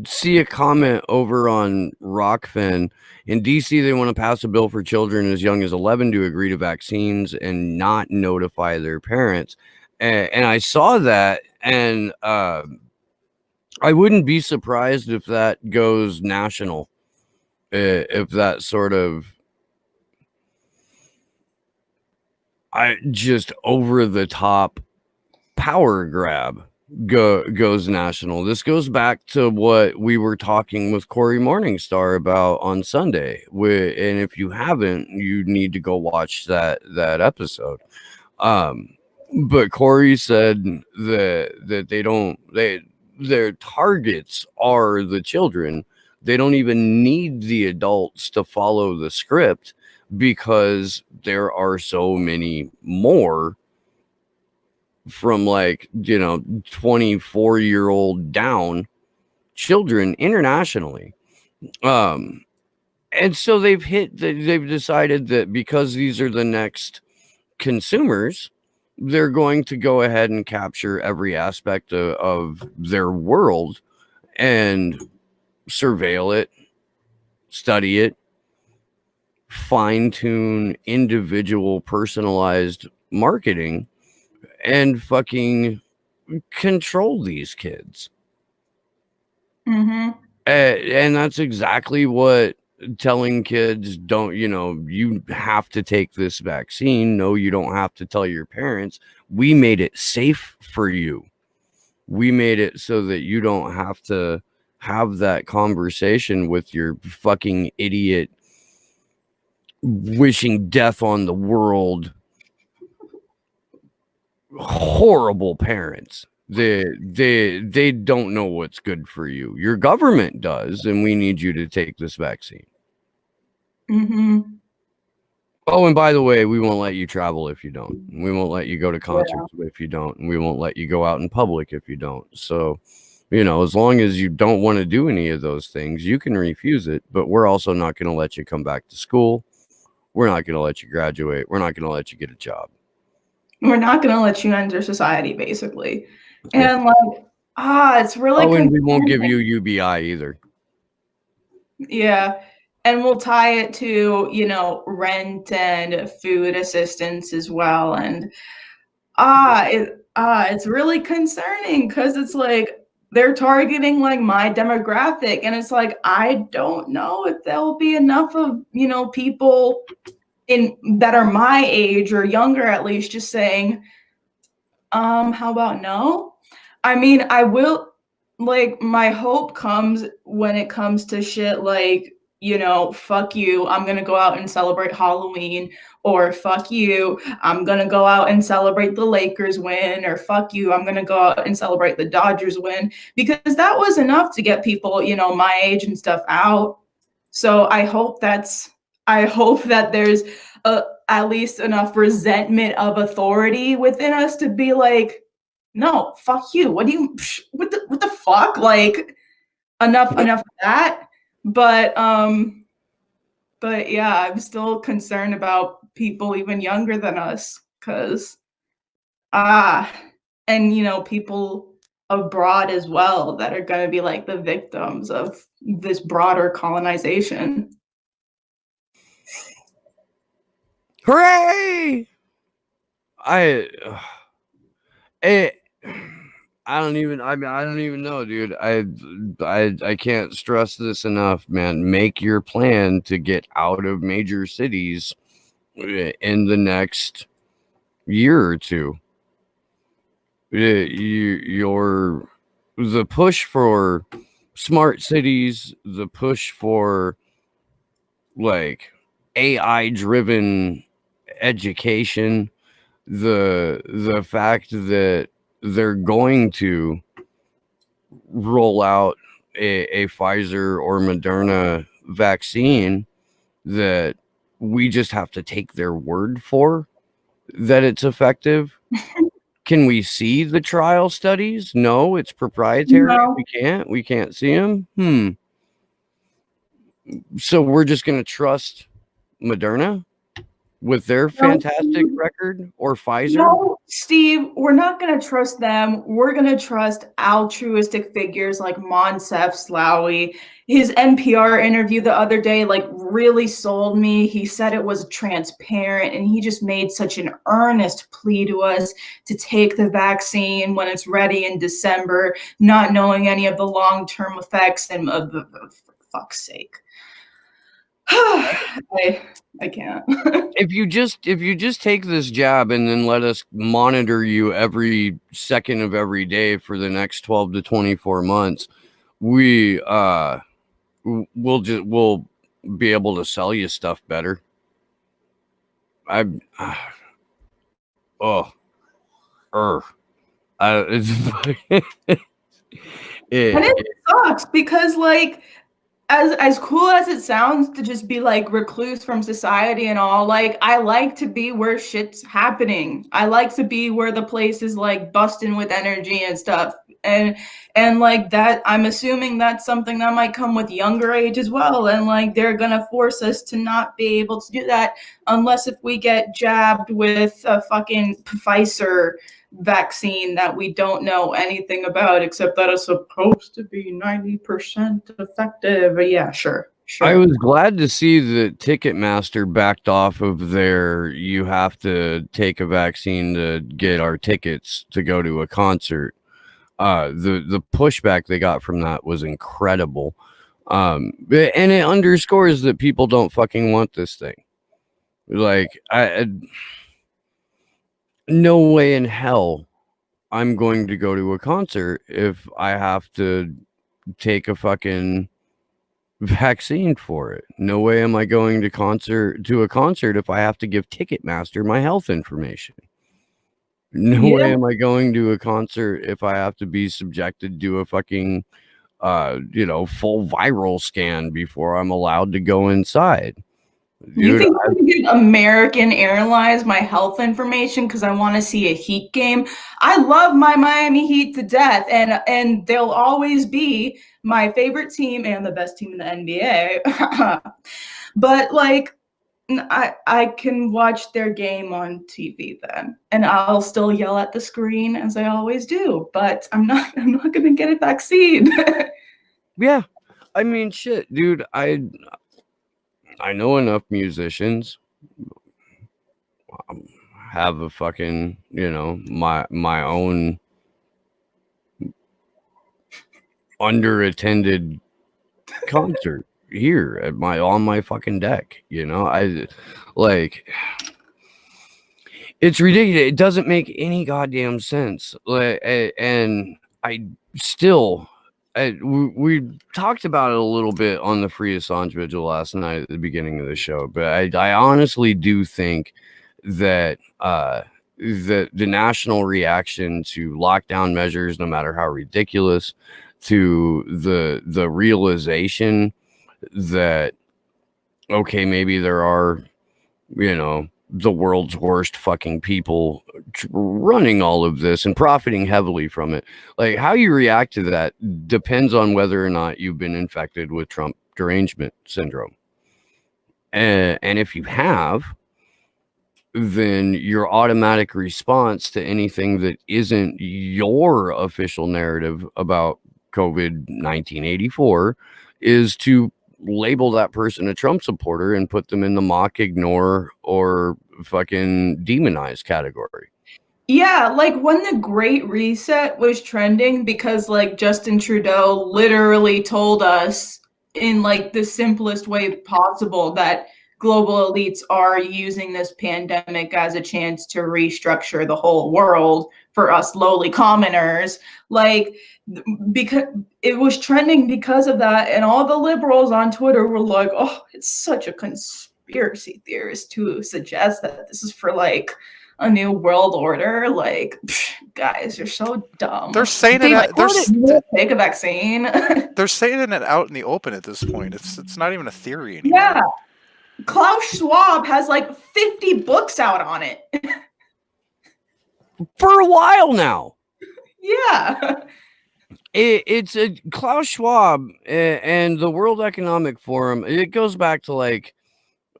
[SPEAKER 2] see a comment over on Rockfin. In DC, they want to pass a bill for children as young as 11 to agree to vaccines and not notify their parents. And I saw that, and I wouldn't be surprised if that goes national. If that sort of just over the top power grab goes national. This goes back to what we were talking with Corey Morningstar about on Sunday. And if you haven't, you need to go watch that episode. But Corey said that their targets are the children. They don't even need the adults to follow the script because there are so many more from 24-year-old down children internationally. And so they've decided that because these are the next consumers, they're going to go ahead and capture every aspect of their world and surveil it, study it, fine-tune individual personalized marketing, and fucking control these kids.
[SPEAKER 3] Mm-hmm.
[SPEAKER 2] And that's exactly what telling kids you have to take this vaccine. No, you don't have to tell your parents. We made it safe for you. We made it so that you don't have to have that conversation with your fucking idiot wishing death on the world horrible parents. They don't know what's good for you. Your government does, and we need you to take this vaccine.
[SPEAKER 3] Mm-hmm.
[SPEAKER 2] Oh, and by the way, we won't let you travel if you don't. We won't let you go to concerts if you don't. And we won't let you go out in public if you don't. So, as long as you don't want to do any of those things, you can refuse it. But we're also not going to let you come back to school. We're not going to let you graduate. We're not going to let you get a job.
[SPEAKER 3] We're not going to let you enter society, basically.
[SPEAKER 2] Yeah.
[SPEAKER 3] And it's really
[SPEAKER 2] and we won't give you UBI either.
[SPEAKER 3] Yeah. And we'll tie it to, rent and food assistance as well. And it's really concerning because it's like they're targeting like my demographic, and it's like I don't know if there'll be enough of people that are my age or younger, at least, just saying, how about no? I mean, I will like my hope comes when it comes to shit like, you know, fuck you, I'm gonna go out and celebrate Halloween, or fuck you, I'm gonna go out and celebrate the Lakers win, or fuck you, I'm gonna go out and celebrate the Dodgers win, because that was enough to get people, you know, my age and stuff out. So I hope that there's at least enough resentment of authority within us to be like, no, fuck you. What do you what the fuck? Like enough of that. But yeah, I'm still concerned about people even younger than us cuz ah and you know, people abroad as well that are going to be like the victims of this broader colonization.
[SPEAKER 2] Hooray! I eh, I don't even. I mean, I don't even know, dude. I can't stress this enough, man. Make your plan to get out of major cities in the next year or two. Your the push for smart cities, the push for like AI driven education, the fact that they're going to roll out a Pfizer or Moderna vaccine that we just have to take their word for that it's effective. Can we see the trial studies? No, it's proprietary.
[SPEAKER 3] No.
[SPEAKER 2] We can't see them. So we're just going to trust Moderna with their fantastic record, or Pfizer?
[SPEAKER 3] No, Steve, we're not going to trust them. We're going to trust altruistic figures like Monsef Slaoui. His NPR interview the other day like really sold me. He said it was transparent, and he just made such an earnest plea to us to take the vaccine when it's ready in December, not knowing any of the long-term effects, and for fuck's sake. I can't.
[SPEAKER 2] If you just take this jab and then let us monitor you every second of every day for the next 12 to 24 months, we'll be able to sell you stuff better.
[SPEAKER 3] It sucks because like as cool as it sounds to just be like recluse from society and all, like I like to be where shit's happening. I like to be where the place is like busting with energy and stuff. And like that, I'm assuming that's something that might come with younger age as well. And like they're gonna force us to not be able to do that unless if we get jabbed with a fucking Pfizer vaccine that we don't know anything about except that it's supposed to be 90% effective. But yeah, sure.
[SPEAKER 2] I was glad to see that Ticketmaster backed off of their you have to take a vaccine to get our tickets to go to a concert. The pushback they got from that was incredible. And it underscores that people don't fucking want this thing. Like no way in hell I'm going to go to a concert if I have to take a fucking vaccine for it. No way am I going to a concert if I have to give Ticketmaster my health information. No way am I going to a concert if I have to be subjected to a fucking full viral scan before I'm allowed to go inside. Dude,
[SPEAKER 3] you think I'm gonna give American Airlines my health information because I want to see a Heat game? I love my Miami Heat to death, and they'll always be my favorite team and the best team in the NBA. But like, I can watch their game on TV then, and I'll still yell at the screen as I always do. But I'm not gonna get a vaccine.
[SPEAKER 2] Yeah, I mean, shit, dude. I know enough musicians. Have a fucking, my own underattended concert here at on my fucking deck. I like it's ridiculous. It doesn't make any goddamn sense. And I still we talked about it a little bit on the Free Assange Vigil last night at the beginning of the show, but I honestly do think that the national reaction to lockdown measures, no matter how ridiculous, to the realization that, okay, maybe there are, the world's worst fucking people running all of this and profiting heavily from it. Like, how you react to that depends on whether or not you've been infected with Trump derangement syndrome. And if you have, then your automatic response to anything that isn't your official narrative about COVID-1984 is to label that person a Trump supporter and put them in the mock, ignore, or fucking demonize category.
[SPEAKER 3] Yeah, like when the Great Reset was trending, because like Justin Trudeau literally told us in like the simplest way possible that global elites are using this pandemic as a chance to restructure the whole world for us lowly commoners. Like, because it was trending because of that, and all the liberals on Twitter were like, oh, it's such a conspiracy theorist to suggest that this is for like a new world order. Like, guys, you're so dumb.
[SPEAKER 1] They're saying
[SPEAKER 3] take a vaccine.
[SPEAKER 1] They're saying it out in the open at this point. It's not even a theory anymore.
[SPEAKER 3] Yeah, Klaus Schwab has like 50 books out on it
[SPEAKER 2] for a while now.
[SPEAKER 3] Yeah.
[SPEAKER 2] It's a Klaus Schwab and the World Economic Forum. It goes back to like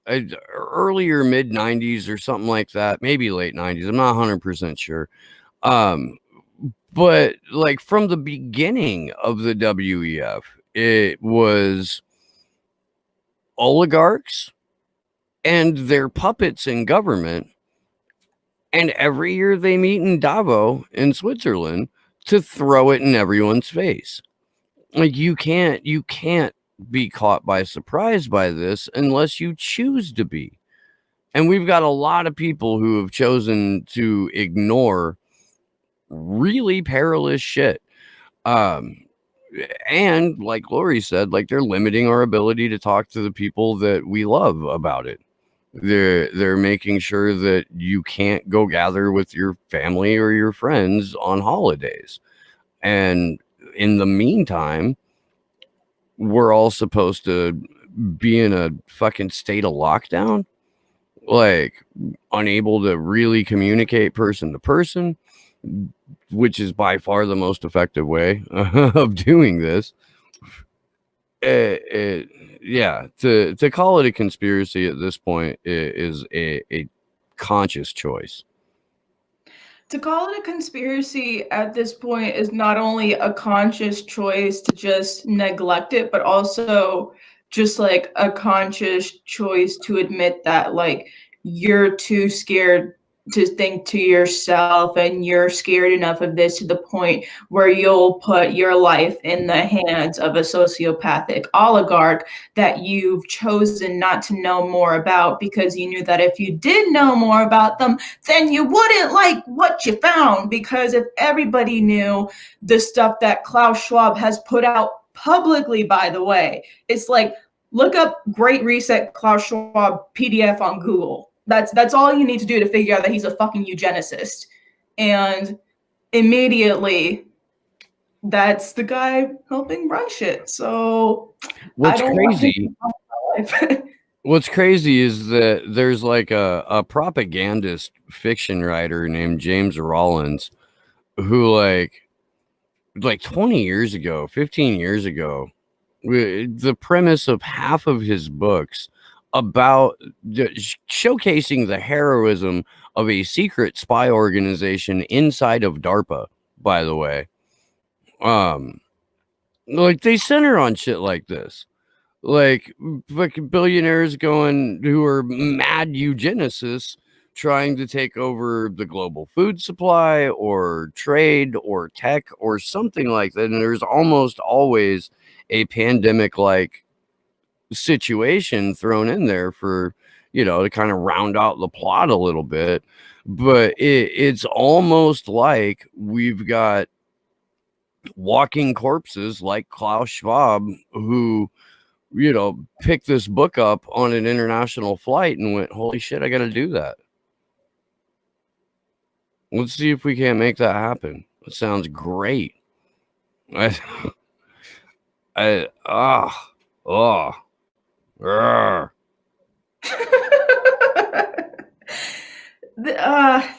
[SPEAKER 2] earlier mid 90s or something like that, maybe late 90s. I'm not 100% sure. But like from the beginning of the WEF, it was oligarchs and their puppets in government. And every year they meet in Davos in Switzerland to throw it in everyone's face. Like, you can't be caught by surprise by this unless you choose to be. And we've got a lot of people who have chosen to ignore really perilous shit. And like Lori said, like, they're limiting our ability to talk to the people that we love about it. They're making sure that you can't go gather with your family or your friends on holidays. And in the meantime, we're all supposed to be in a fucking state of lockdown, like unable to really communicate person to person, which is by far the most effective way of doing this. Yeah, to call it a conspiracy at this point is a conscious choice.
[SPEAKER 3] To call it a conspiracy at this point is not only a conscious choice to just neglect it, but also just like a conscious choice to admit that like you're too scared to think to yourself, and you're scared enough of this to the point where you'll put your life in the hands of a sociopathic oligarch that you've chosen not to know more about, because you knew that if you did know more about them, then you wouldn't like what you found. Because if everybody knew the stuff that Klaus Schwab has put out publicly, by the way, it's like, look up Great Reset Klaus Schwab PDF on Google. That's all you need to do to figure out that he's a fucking eugenicist. And immediately, that's the guy helping run shit. So
[SPEAKER 2] what's crazy is that there's like a propagandist fiction writer named James Rollins who like 20 years ago, 15 years ago, the premise of half of his books about showcasing the heroism of a secret spy organization inside of DARPA, by the way. Like, they center on shit like this. Like, fucking billionaires who are mad eugenicists trying to take over the global food supply or trade or tech or something like that. And there's almost always a pandemic-like situation thrown in there for, to kind of round out the plot a little bit. But it's almost like we've got walking corpses like Klaus Schwab, who, you know, picked this book up on an international flight and went, holy shit, I got to do that. Let's see if we can't make that happen. It sounds great. I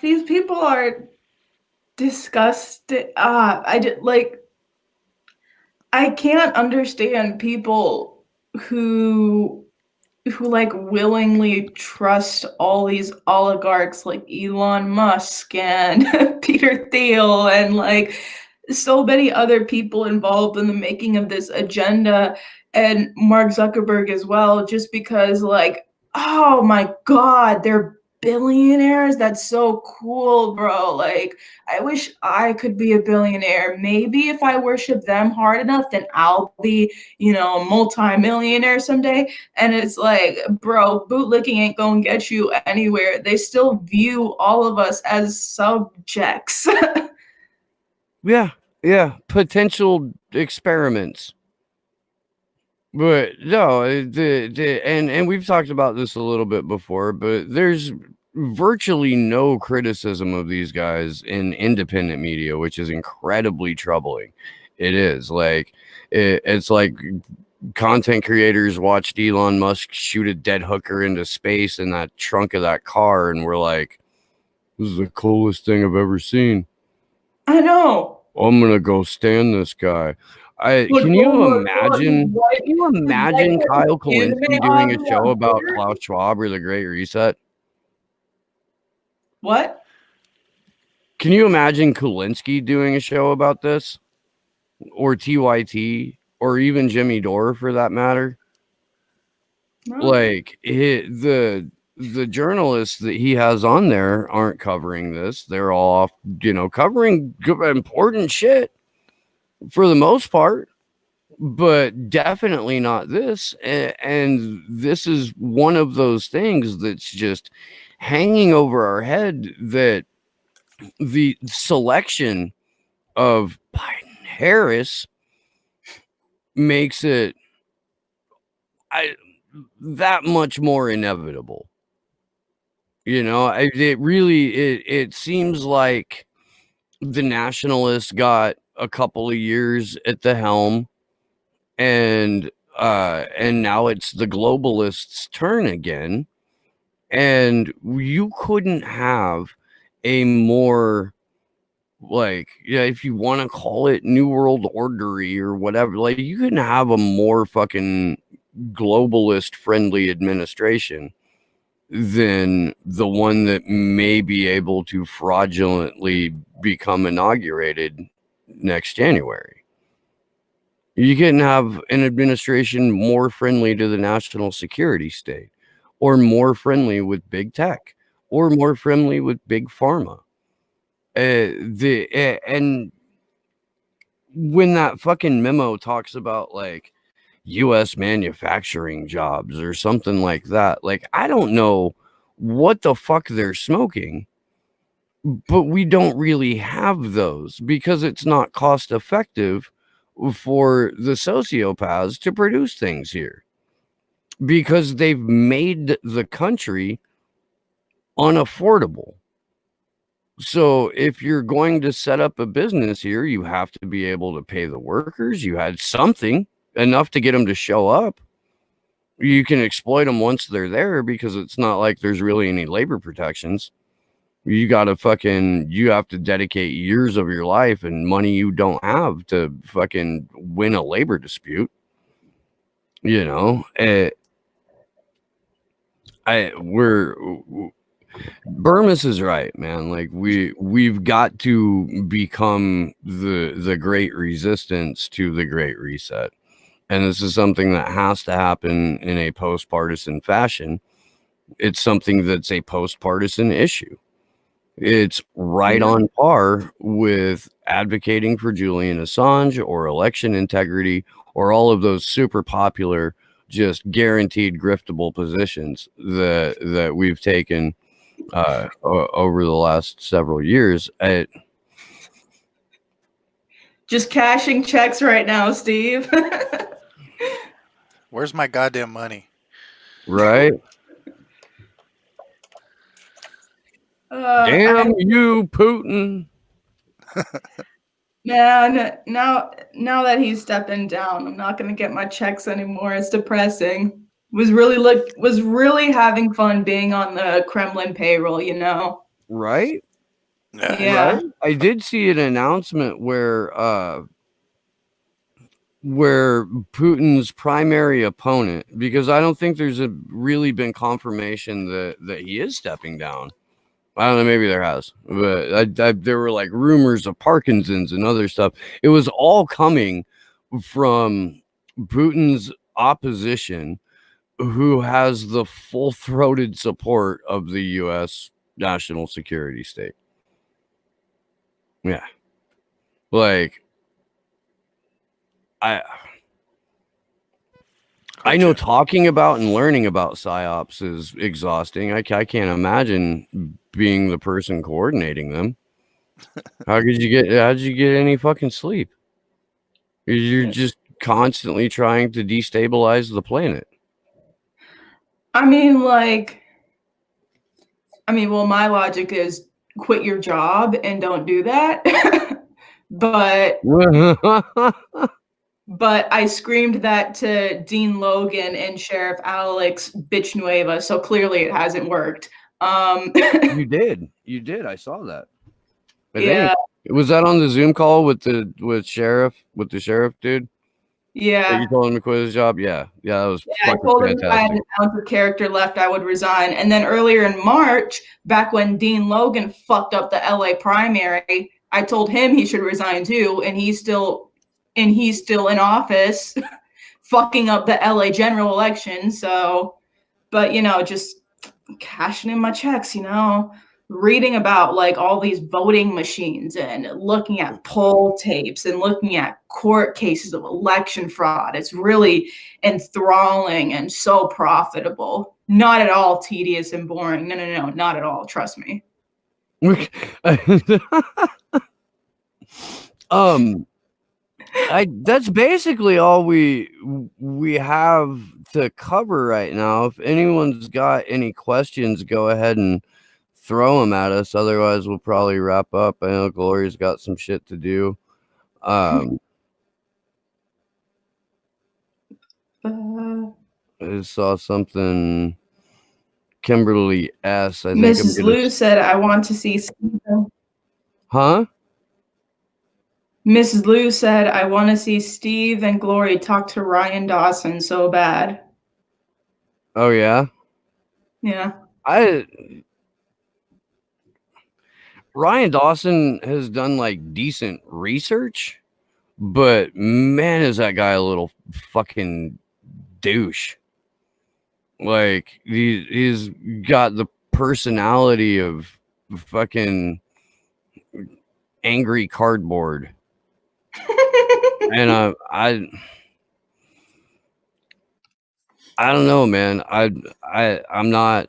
[SPEAKER 3] These people are disgusting. I can't understand people who like willingly trust all these oligarchs like Elon Musk and Peter Thiel and like so many other people involved in the making of this agenda, and Mark Zuckerberg as well, just because like, oh my God, they're billionaires. That's so cool, bro. Like, I wish I could be a billionaire. Maybe if I worship them hard enough, then I'll be, you know, a multi-millionaire someday. And it's like, bro, bootlicking ain't gonna get you anywhere. They still view all of us as subjects.
[SPEAKER 2] yeah, potential experiments. But no, and we've talked about this a little bit before, but there's virtually no criticism of these guys in independent media, which is incredibly troubling. It is like it's like content creators watched Elon Musk shoot a dead hooker into space in that trunk of that car, and we're like, this is the coolest thing I've ever seen.
[SPEAKER 3] I know.
[SPEAKER 2] I'm gonna go stand this guy. Can you imagine Kyle Kulinski doing a show about Klaus Schwab or the Great Reset?
[SPEAKER 3] What?
[SPEAKER 2] Can you imagine Kulinski doing a show about this? Or TYT? Or even Jimmy Dore for that matter? No. Like, the journalists that he has on there aren't covering this. They're all off, you know, covering important shit for the most part, but definitely not this. And this is one of those things that's just hanging over our head, that the selection of Biden Harris makes it that much more inevitable. You know, it seems like the nationalists got a couple of years at the helm, and now it's the globalists' turn again. And you couldn't have a more, like, yeah, if you want to call it New World Ordery or whatever, like, you couldn't have a more fucking globalist friendly administration than the one that may be able to fraudulently become inaugurated next January. You couldn't have an administration more friendly to the national security state, or more friendly with big tech, or more friendly with big pharma. And when that fucking memo talks about like U.S. manufacturing jobs or something like that, like, I don't know what the fuck they're smoking, but we don't really have those because it's not cost effective for the sociopaths to produce things here, because they've made the country unaffordable. So if you're going to set up a business here, you have to be able to pay the workers. You had something enough to get them to show up. You can exploit them once they're there, because it's not like there's really any labor protections. You have to dedicate years of your life and money you don't have to fucking win a labor dispute. You know, Burmis is right, man. Like, we've got to become the great resistance to the Great Reset. And this is something that has to happen in a post-partisan fashion. It's something that's a post-partisan issue. It's right on par with advocating for Julian Assange or election integrity or all of those super popular, just guaranteed griftable positions that we've taken over the last several years.
[SPEAKER 3] Just cashing checks right now, Steve.
[SPEAKER 1] Where's my goddamn money?
[SPEAKER 2] Right? Damn you, Putin.
[SPEAKER 3] Man, now that he's stepping down, I'm not gonna get my checks anymore. It's depressing. Was really having fun being on the Kremlin payroll, you know?
[SPEAKER 2] Right?
[SPEAKER 3] Yeah.
[SPEAKER 2] Right? I did see an announcement where Putin's primary opponent, because I don't think there's really been confirmation that he is stepping down. I don't know, maybe there has, but there were like rumors of Parkinson's and other stuff. It was all coming from Putin's opposition, who has the full-throated support of the U.S. national security state. Yeah. Like, I know talking about and learning about psyops is exhausting. I can't imagine being the person coordinating them. How did you get any fucking sleep? You're just constantly trying to destabilize the planet.
[SPEAKER 3] I mean, well, my logic is quit your job and don't do that. But I screamed that to Dean Logan and Sheriff Alex Bitchnueva, so clearly it hasn't worked.
[SPEAKER 2] You did. I saw that. I
[SPEAKER 3] yeah.
[SPEAKER 2] think. Was that on the Zoom call with the sheriff dude?
[SPEAKER 3] Yeah.
[SPEAKER 2] That you told him to quit his job? Yeah. Yeah, that was
[SPEAKER 3] I told him
[SPEAKER 2] fantastic.
[SPEAKER 3] if I had an ounce of character left, I would resign. And then earlier in March, back when Dean Logan fucked up the LA primary, I told him he should resign too, and he's still in office fucking up the LA general election. So, but just cashing in my checks, reading about like all these voting machines and looking at poll tapes and looking at court cases of election fraud. It's really enthralling and so profitable. Not at all tedious and boring. No, not at all. Trust me.
[SPEAKER 2] That's basically all we have to cover right now. If anyone's got any questions, go ahead and throw them at us. Otherwise, we'll probably wrap up. I know Glory's got some shit to do. I saw something. Kimberly S. I think
[SPEAKER 3] Mrs. Lou said, "I want to see Steve."
[SPEAKER 2] Huh?
[SPEAKER 3] Mrs. Lou said, "I want to see Steve and Glory talk to Ryan Dawson so bad."
[SPEAKER 2] Oh yeah.
[SPEAKER 3] Yeah.
[SPEAKER 2] Ryan Dawson has done like decent research, but man, is that guy a little fucking douche. Like he's got the personality of fucking angry cardboard. And I don't know, man. I'm not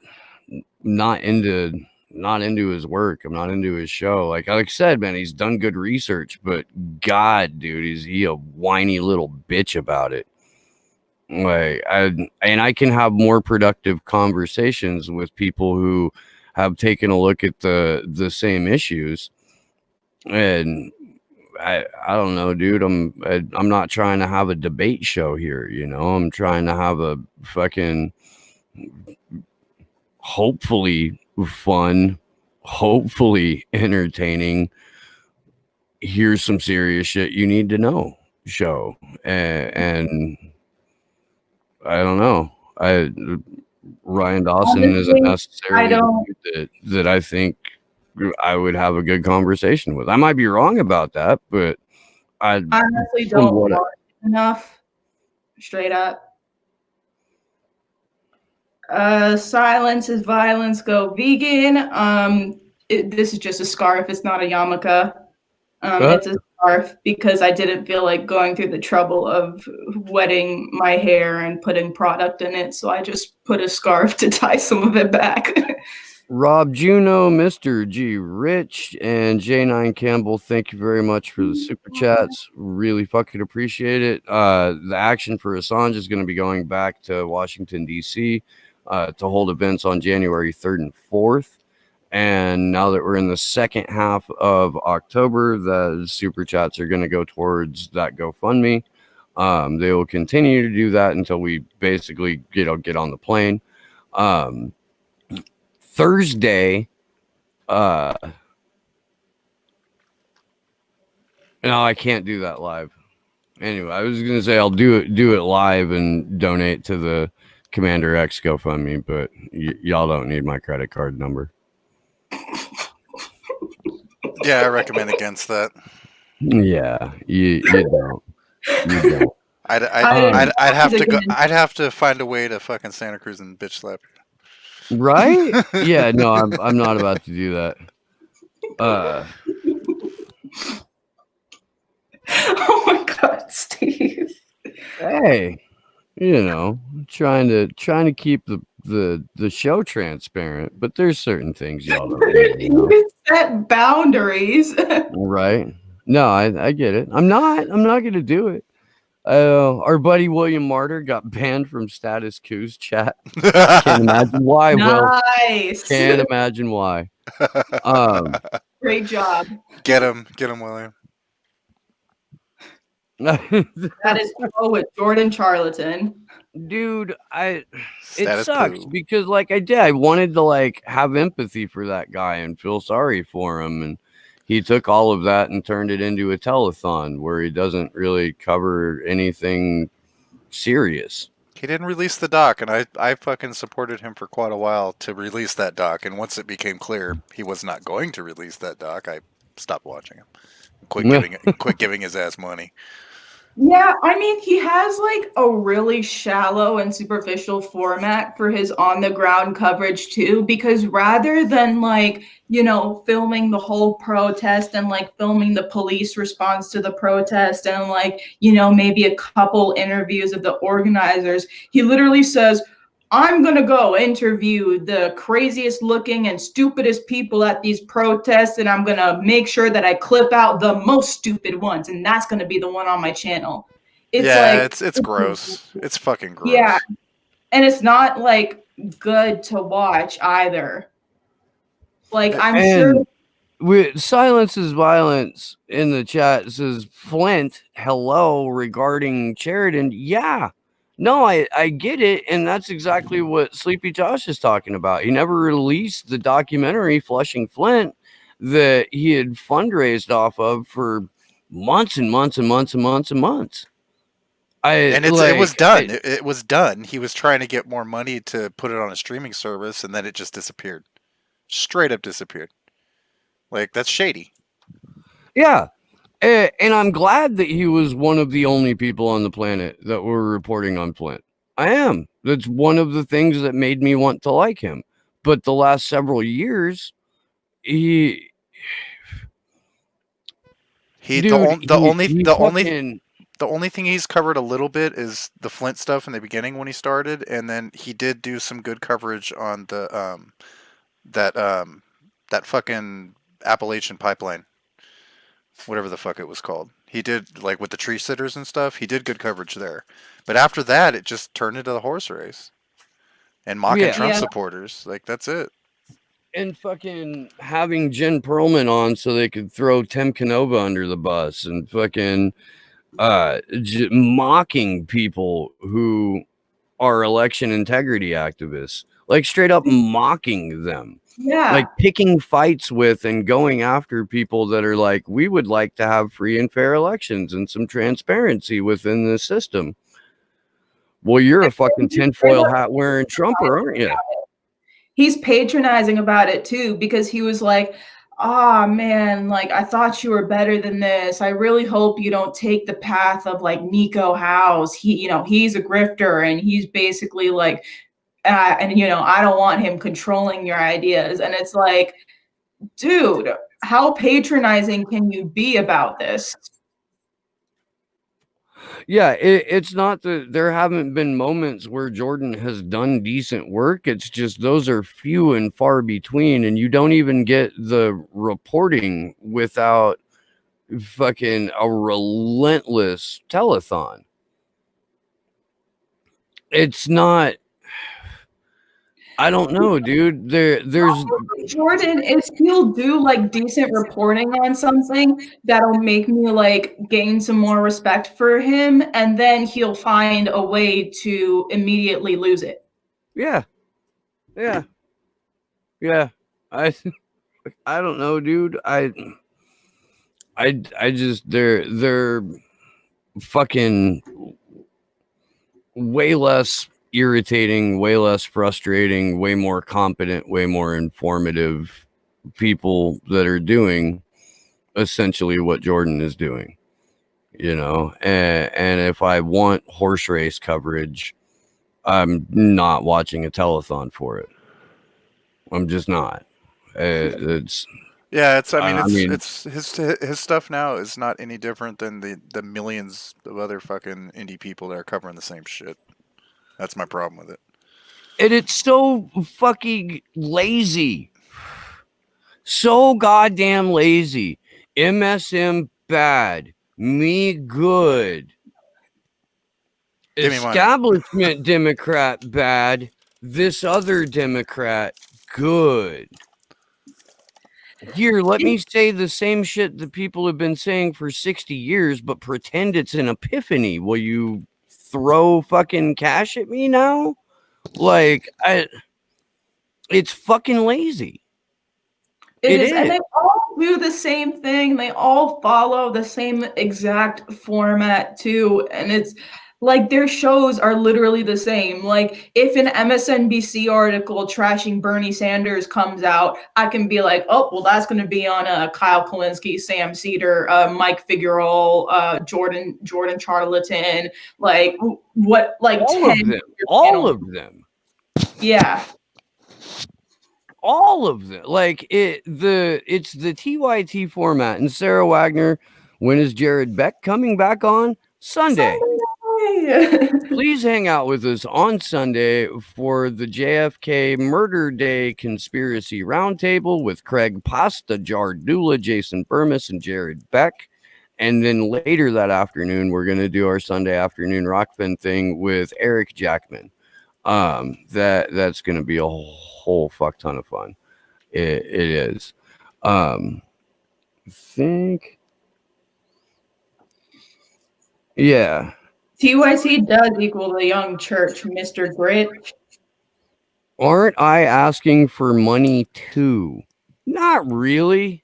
[SPEAKER 2] into his work. I'm not into his show. Like I said, man, he's done good research, but God, dude, is he a whiny little bitch about it. Like I can have more productive conversations with people who have taken a look at the same issues. And I don't know, dude. I'm not trying to have a debate show here, I'm trying to have a fucking hopefully fun, hopefully entertaining, here's some serious shit you need to know show. And I don't know. Ryan Dawson isn't necessarily that I think I would have a good conversation with. I might be wrong about that, but I
[SPEAKER 3] honestly don't want enough. Straight up. Silence is violence. Go vegan. This is just a scarf. It's not a yarmulke. It's a scarf because I didn't feel like going through the trouble of wetting my hair and putting product in it. So I just put a scarf to tie some of it back.
[SPEAKER 2] Rob Juno, Mr. G Rich, and J9 Campbell, thank you very much for the super chats. Really fucking appreciate it. The action for Assange is going to be going back to Washington, D.C. To hold events on January 3rd and 4th. And now that we're in the second half of October, the super chats are going to go towards that GoFundMe. They will continue to do that until we basically get on the plane. Thursday, no, I can't do that live. Anyway, I was gonna say I'll do it live and donate to the Commander X GoFundMe, but y'all don't need my credit card number.
[SPEAKER 1] Yeah, I recommend against that.
[SPEAKER 2] Yeah, you don't. You don't.
[SPEAKER 1] I'd have to find a way to fucking Santa Cruz and bitch slap you.
[SPEAKER 2] Right? Yeah, no, I'm not about to do that.
[SPEAKER 3] Oh my God, Steve.
[SPEAKER 2] Hey, you know, trying to keep the show transparent, but there's certain things y'all don't need,
[SPEAKER 3] You can set boundaries.
[SPEAKER 2] Right? No, I get it. I'm not gonna do it. Our buddy William Martyr got banned from Status Quo's chat. Can't imagine why.
[SPEAKER 3] Nice.
[SPEAKER 2] Well, can't imagine why.
[SPEAKER 3] Great job.
[SPEAKER 1] Get him, William.
[SPEAKER 3] That is with Jordan Charlatan.
[SPEAKER 2] Dude, it
[SPEAKER 1] Status
[SPEAKER 2] sucks
[SPEAKER 1] quo.
[SPEAKER 2] because I wanted to have empathy for that guy and feel sorry for him, and he took all of that and turned it into a telethon where he doesn't really cover anything serious.
[SPEAKER 1] He didn't release the doc, and I fucking supported him for quite a while to release that doc, and once it became clear he was not going to release that doc, I stopped watching him. Quit giving his ass money.
[SPEAKER 3] Yeah, I mean, he has a really shallow and superficial format for his on-the-ground coverage too, because rather than filming the whole protest and filming the police response to the protest and maybe a couple interviews of the organizers, he literally says, I'm going to go interview the craziest looking and stupidest people at these protests, and I'm going to make sure that I clip out the most stupid ones, and that's going to be the one on my channel.
[SPEAKER 1] It's gross. It's fucking gross.
[SPEAKER 3] Yeah, and it's not good to watch either. I'm sure.
[SPEAKER 2] Silence is violence in the chat says Flint, hello, regarding Sheridan. Yeah. No, I get it, and that's exactly what Sleepy Josh is talking about. He never released the documentary Flushing Flint that he had fundraised off of for months and months and months and months and months.
[SPEAKER 1] It was done. It was done. He was trying to get more money to put it on a streaming service, and then it just disappeared. Straight up disappeared. That's shady.
[SPEAKER 2] Yeah. And I'm glad that he was one of the only people on the planet that were reporting on Flint. I am. That's one of the things that made me want to like him. But the last several years, the
[SPEAKER 1] only thing he's covered a little bit is the Flint stuff in the beginning when he started, and then he did do some good coverage on the that fucking Appalachian pipeline. Whatever the fuck it was called. He did, with the tree sitters and stuff, he did good coverage there. But after that, it just turned into the horse race. And mocking Trump supporters. That's it.
[SPEAKER 2] And fucking having Jen Perlman on so they could throw Tim Canova under the bus and fucking mocking people who are election integrity activists. Straight up mocking them.
[SPEAKER 3] Yeah.
[SPEAKER 2] Picking fights with and going after people that are we would like to have free and fair elections and some transparency within the system. Well, you're a fucking tinfoil hat wearing Trumper, aren't you?
[SPEAKER 3] He's patronizing about it too, because he was like, man, I thought you were better than this. I really hope you don't take the path of Nico House. He's a grifter, and he's basically I don't want him controlling your ideas. And it's dude, how patronizing can you be about this?
[SPEAKER 2] Yeah, it's not that there haven't been moments where Jordan has done decent work. It's just those are few and far between, and you don't even get the reporting without fucking a relentless telethon. It's not. I don't know, dude. There's
[SPEAKER 3] Jordan is he'll do like decent reporting on something that'll make me like gain some more respect for him, and then he'll find a way to immediately lose it.
[SPEAKER 2] yeah, yeah, yeah. I I don't know, dude. I just they're fucking way less irritating, way less frustrating, way more competent, way more informative people that are doing essentially what Jordan is doing, you know. And if I want horse race coverage, I'm not watching a telethon for it. I'm just not. It's
[SPEAKER 1] Yeah, it's. I mean,
[SPEAKER 2] I mean,
[SPEAKER 1] it's his stuff now is not any different than the millions of other fucking indie people that are covering the same shit. That's my problem with it.
[SPEAKER 2] and it's so fucking lazy. So goddamn lazy. MSM bad. Me good.
[SPEAKER 1] Give me money.
[SPEAKER 2] Establishment Democrat bad. This other Democrat good. Here, let me say the same shit that people have been saying for 60 years, but pretend it's an epiphany. Will you throw fucking cash at me now? Like, it's fucking lazy.
[SPEAKER 3] It is, and they all do the same thing. They all follow the same exact format too, and it's like their shows are literally the same. Like if an MSNBC article trashing Bernie Sanders comes out, I can be like, oh, well, that's going to be on Kyle Kalinske, Sam Cedar, Mike Figueroa, Jordan Charlatan, like what, like
[SPEAKER 2] all
[SPEAKER 3] 10
[SPEAKER 2] of them. All of them.
[SPEAKER 3] Yeah.
[SPEAKER 2] All of them. Like it's the TYT format. And Sarah Wagner, when is Jared Beck coming back on? Sunday. Please hang out with us on Sunday for the JFK Murder Day Conspiracy Roundtable with Craig Pasta, Jardula, Jason Burmis, and Jared Beck. And then later that afternoon, we're going to do our Sunday afternoon Rockfin thing with Eric Jackman. That's going to be a whole fuck ton of fun. It is. Think. Yeah.
[SPEAKER 3] TYT does equal the young church, Mr. Grit.
[SPEAKER 2] Aren't I asking for money too? Not really.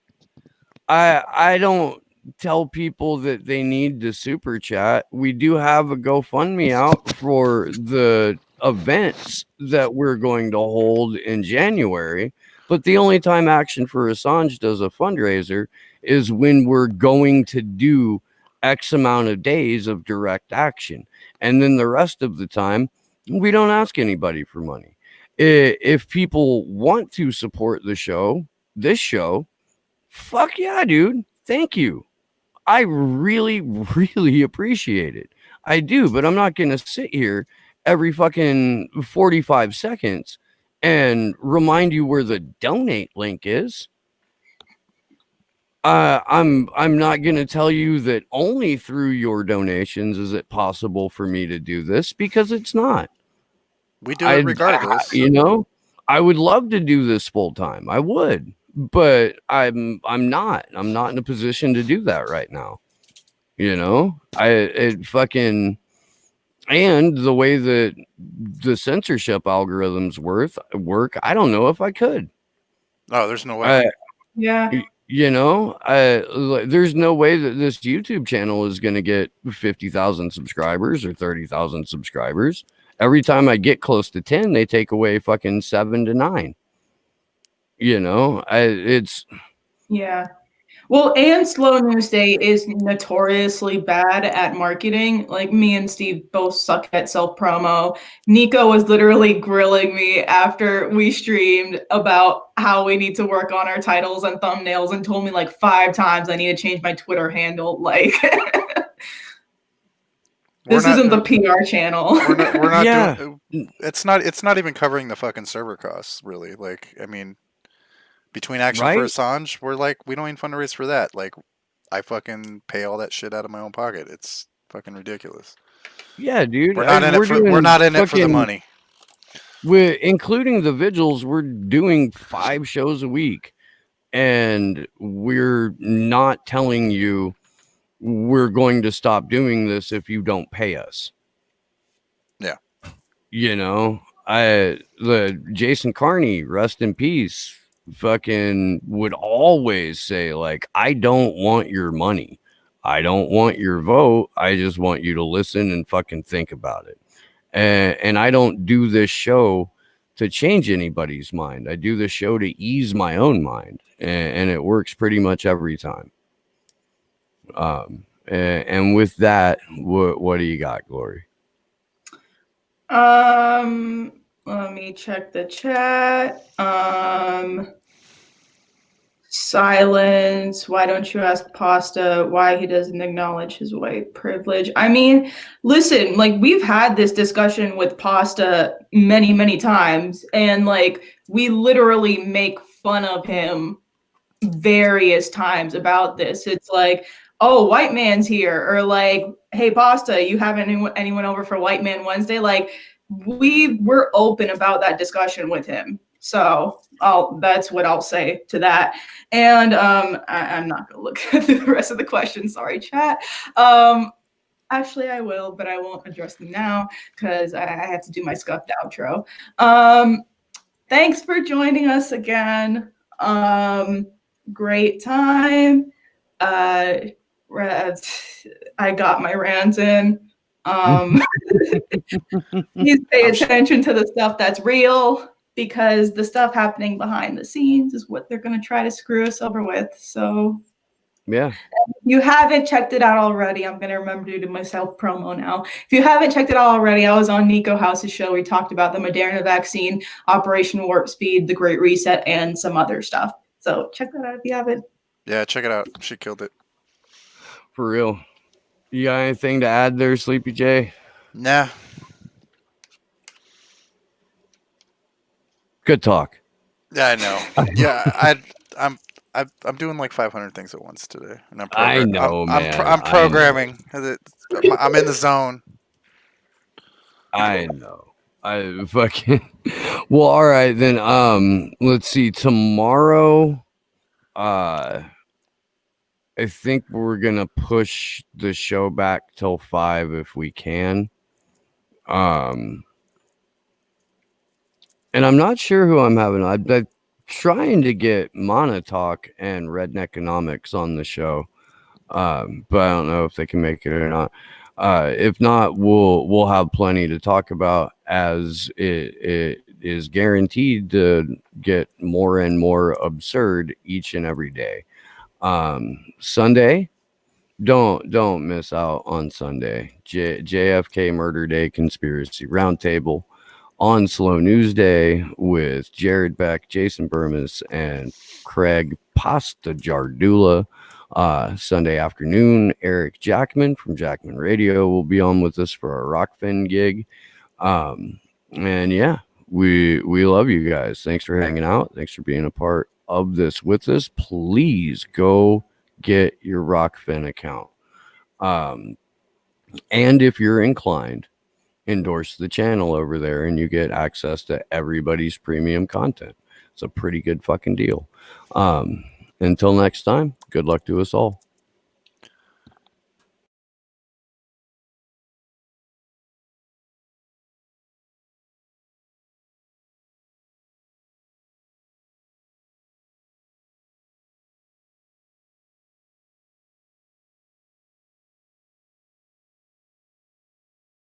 [SPEAKER 2] I don't tell people that they need to super chat. We do have a GoFundMe out for the events that we're going to hold in January. But the only time Action for Assange does a fundraiser is when we're going to do X amount of days of direct action. And then the rest of the time, we don't ask anybody for money. If people want to support this show, fuck yeah, dude. Thank you. I really, really appreciate it. I do, but I'm not going to sit here every fucking 45 seconds and remind you where the donate link is. I'm not going to tell you that only through your donations is it possible for me to do this, because it's not.
[SPEAKER 1] We do it regardless.
[SPEAKER 2] You know, I would love to do this full time. I would, but I'm not in a position to do that right now. You know, it fucking, and the way that the censorship algorithms work, I don't know if I could.
[SPEAKER 1] Oh, there's no way.
[SPEAKER 3] Yeah.
[SPEAKER 2] You know, there's no way that this YouTube channel is going to get 50,000 subscribers or 30,000 subscribers. Every time I get close to 10, they take away fucking 7 to 9. You know, it's.
[SPEAKER 3] Yeah. Well, and Slow News Day is notoriously bad at marketing. Like me and Steve both suck at self-promo. Nico was literally grilling me after we streamed about how we need to work on our titles and thumbnails, and told me like 5 times I need to change my Twitter handle. Like
[SPEAKER 1] We're
[SPEAKER 3] This
[SPEAKER 1] not.
[SPEAKER 3] isn't the PR channel.
[SPEAKER 1] We're not
[SPEAKER 2] Yeah.
[SPEAKER 1] doing. It's not even covering the fucking server costs, really. Like, I mean, between Action for
[SPEAKER 2] Right?
[SPEAKER 1] Assange, we're like, we don't even fundraise for that. Like, I fucking pay all that shit out of my own pocket. It's fucking ridiculous.
[SPEAKER 2] Yeah, dude.
[SPEAKER 1] We're not in it
[SPEAKER 2] We're
[SPEAKER 1] for. We're
[SPEAKER 2] doing
[SPEAKER 1] not in it for the
[SPEAKER 2] fucking
[SPEAKER 1] money.
[SPEAKER 2] we're including the vigils, we're doing 5 shows a week. And we're not telling you we're going to stop doing this if you don't pay us.
[SPEAKER 1] Yeah.
[SPEAKER 2] You know, the Jason Carney, rest in peace, fucking would always say, like, I don't want your money. I don't want your vote. I just want you to listen and fucking think about it. And I don't do this show to change anybody's mind. I do this show to ease my own mind, and it works pretty much every time. And with that, what do you got, Glory?
[SPEAKER 3] Let me check the chat. Silence. Why don't you ask Pasta why he doesn't acknowledge his white privilege? I mean, listen, like we've had this discussion with Pasta many, many times, and like we literally make fun of him various times about this. It's like, oh, white man's here, or like, hey, Pasta, you have anyone over for White Man Wednesday? Like, we're open about that discussion with him. So that's what I'll say to that. And I'm not gonna look at the rest of the questions. Sorry, chat. Actually, I will, but I won't address them now because I have to do my scuffed outro. Thanks for joining us again. Great time. I got my rants in. Please pay attention to the stuff that's real, because the stuff happening behind the scenes is what they're going to try to screw us over with. So
[SPEAKER 2] Yeah.
[SPEAKER 3] if you haven't checked it out already, I'm going to remember to do my self promo now. If you haven't checked it out already, I was on Nico House's show. We talked about the Moderna vaccine, Operation Warp Speed, the Great Reset, and some other stuff. So check that out if you haven't.
[SPEAKER 1] Yeah, check it out. She killed it.
[SPEAKER 2] For real. You got anything to add there, Sleepy J?
[SPEAKER 1] Nah.
[SPEAKER 2] Good talk.
[SPEAKER 1] Yeah, I know. Yeah, I'm doing like 500 things at once today, and
[SPEAKER 2] I know, man.
[SPEAKER 1] I'm programming. I'm in the zone.
[SPEAKER 2] I know. I fucking. Well, all right then. Let's see. Tomorrow, I think we're gonna push the show back till 5 if we can. And I'm not sure who I'm having. I'm trying to get Monotalk and Redneck Economics on the show, but I don't know if they can make it or not. If not, we'll have plenty to talk about, as it is guaranteed to get more and more absurd each and every day. Sunday, don't miss out on Sunday. JFK Murder Day Conspiracy Roundtable on Slow News Day with Jared Beck, Jason Burmis, and Craig Pasta Jardula. Sunday afternoon, Eric Jackman from Jackman Radio will be on with us for our Rockfin gig. And yeah, we love you guys. Thanks for hanging out. Thanks for being a part of this with us. Please go get your Rockfin account. And if you're inclined, endorse the channel over there and you get access to everybody's premium content. It's a pretty good fucking deal. Until next time, good luck to us all.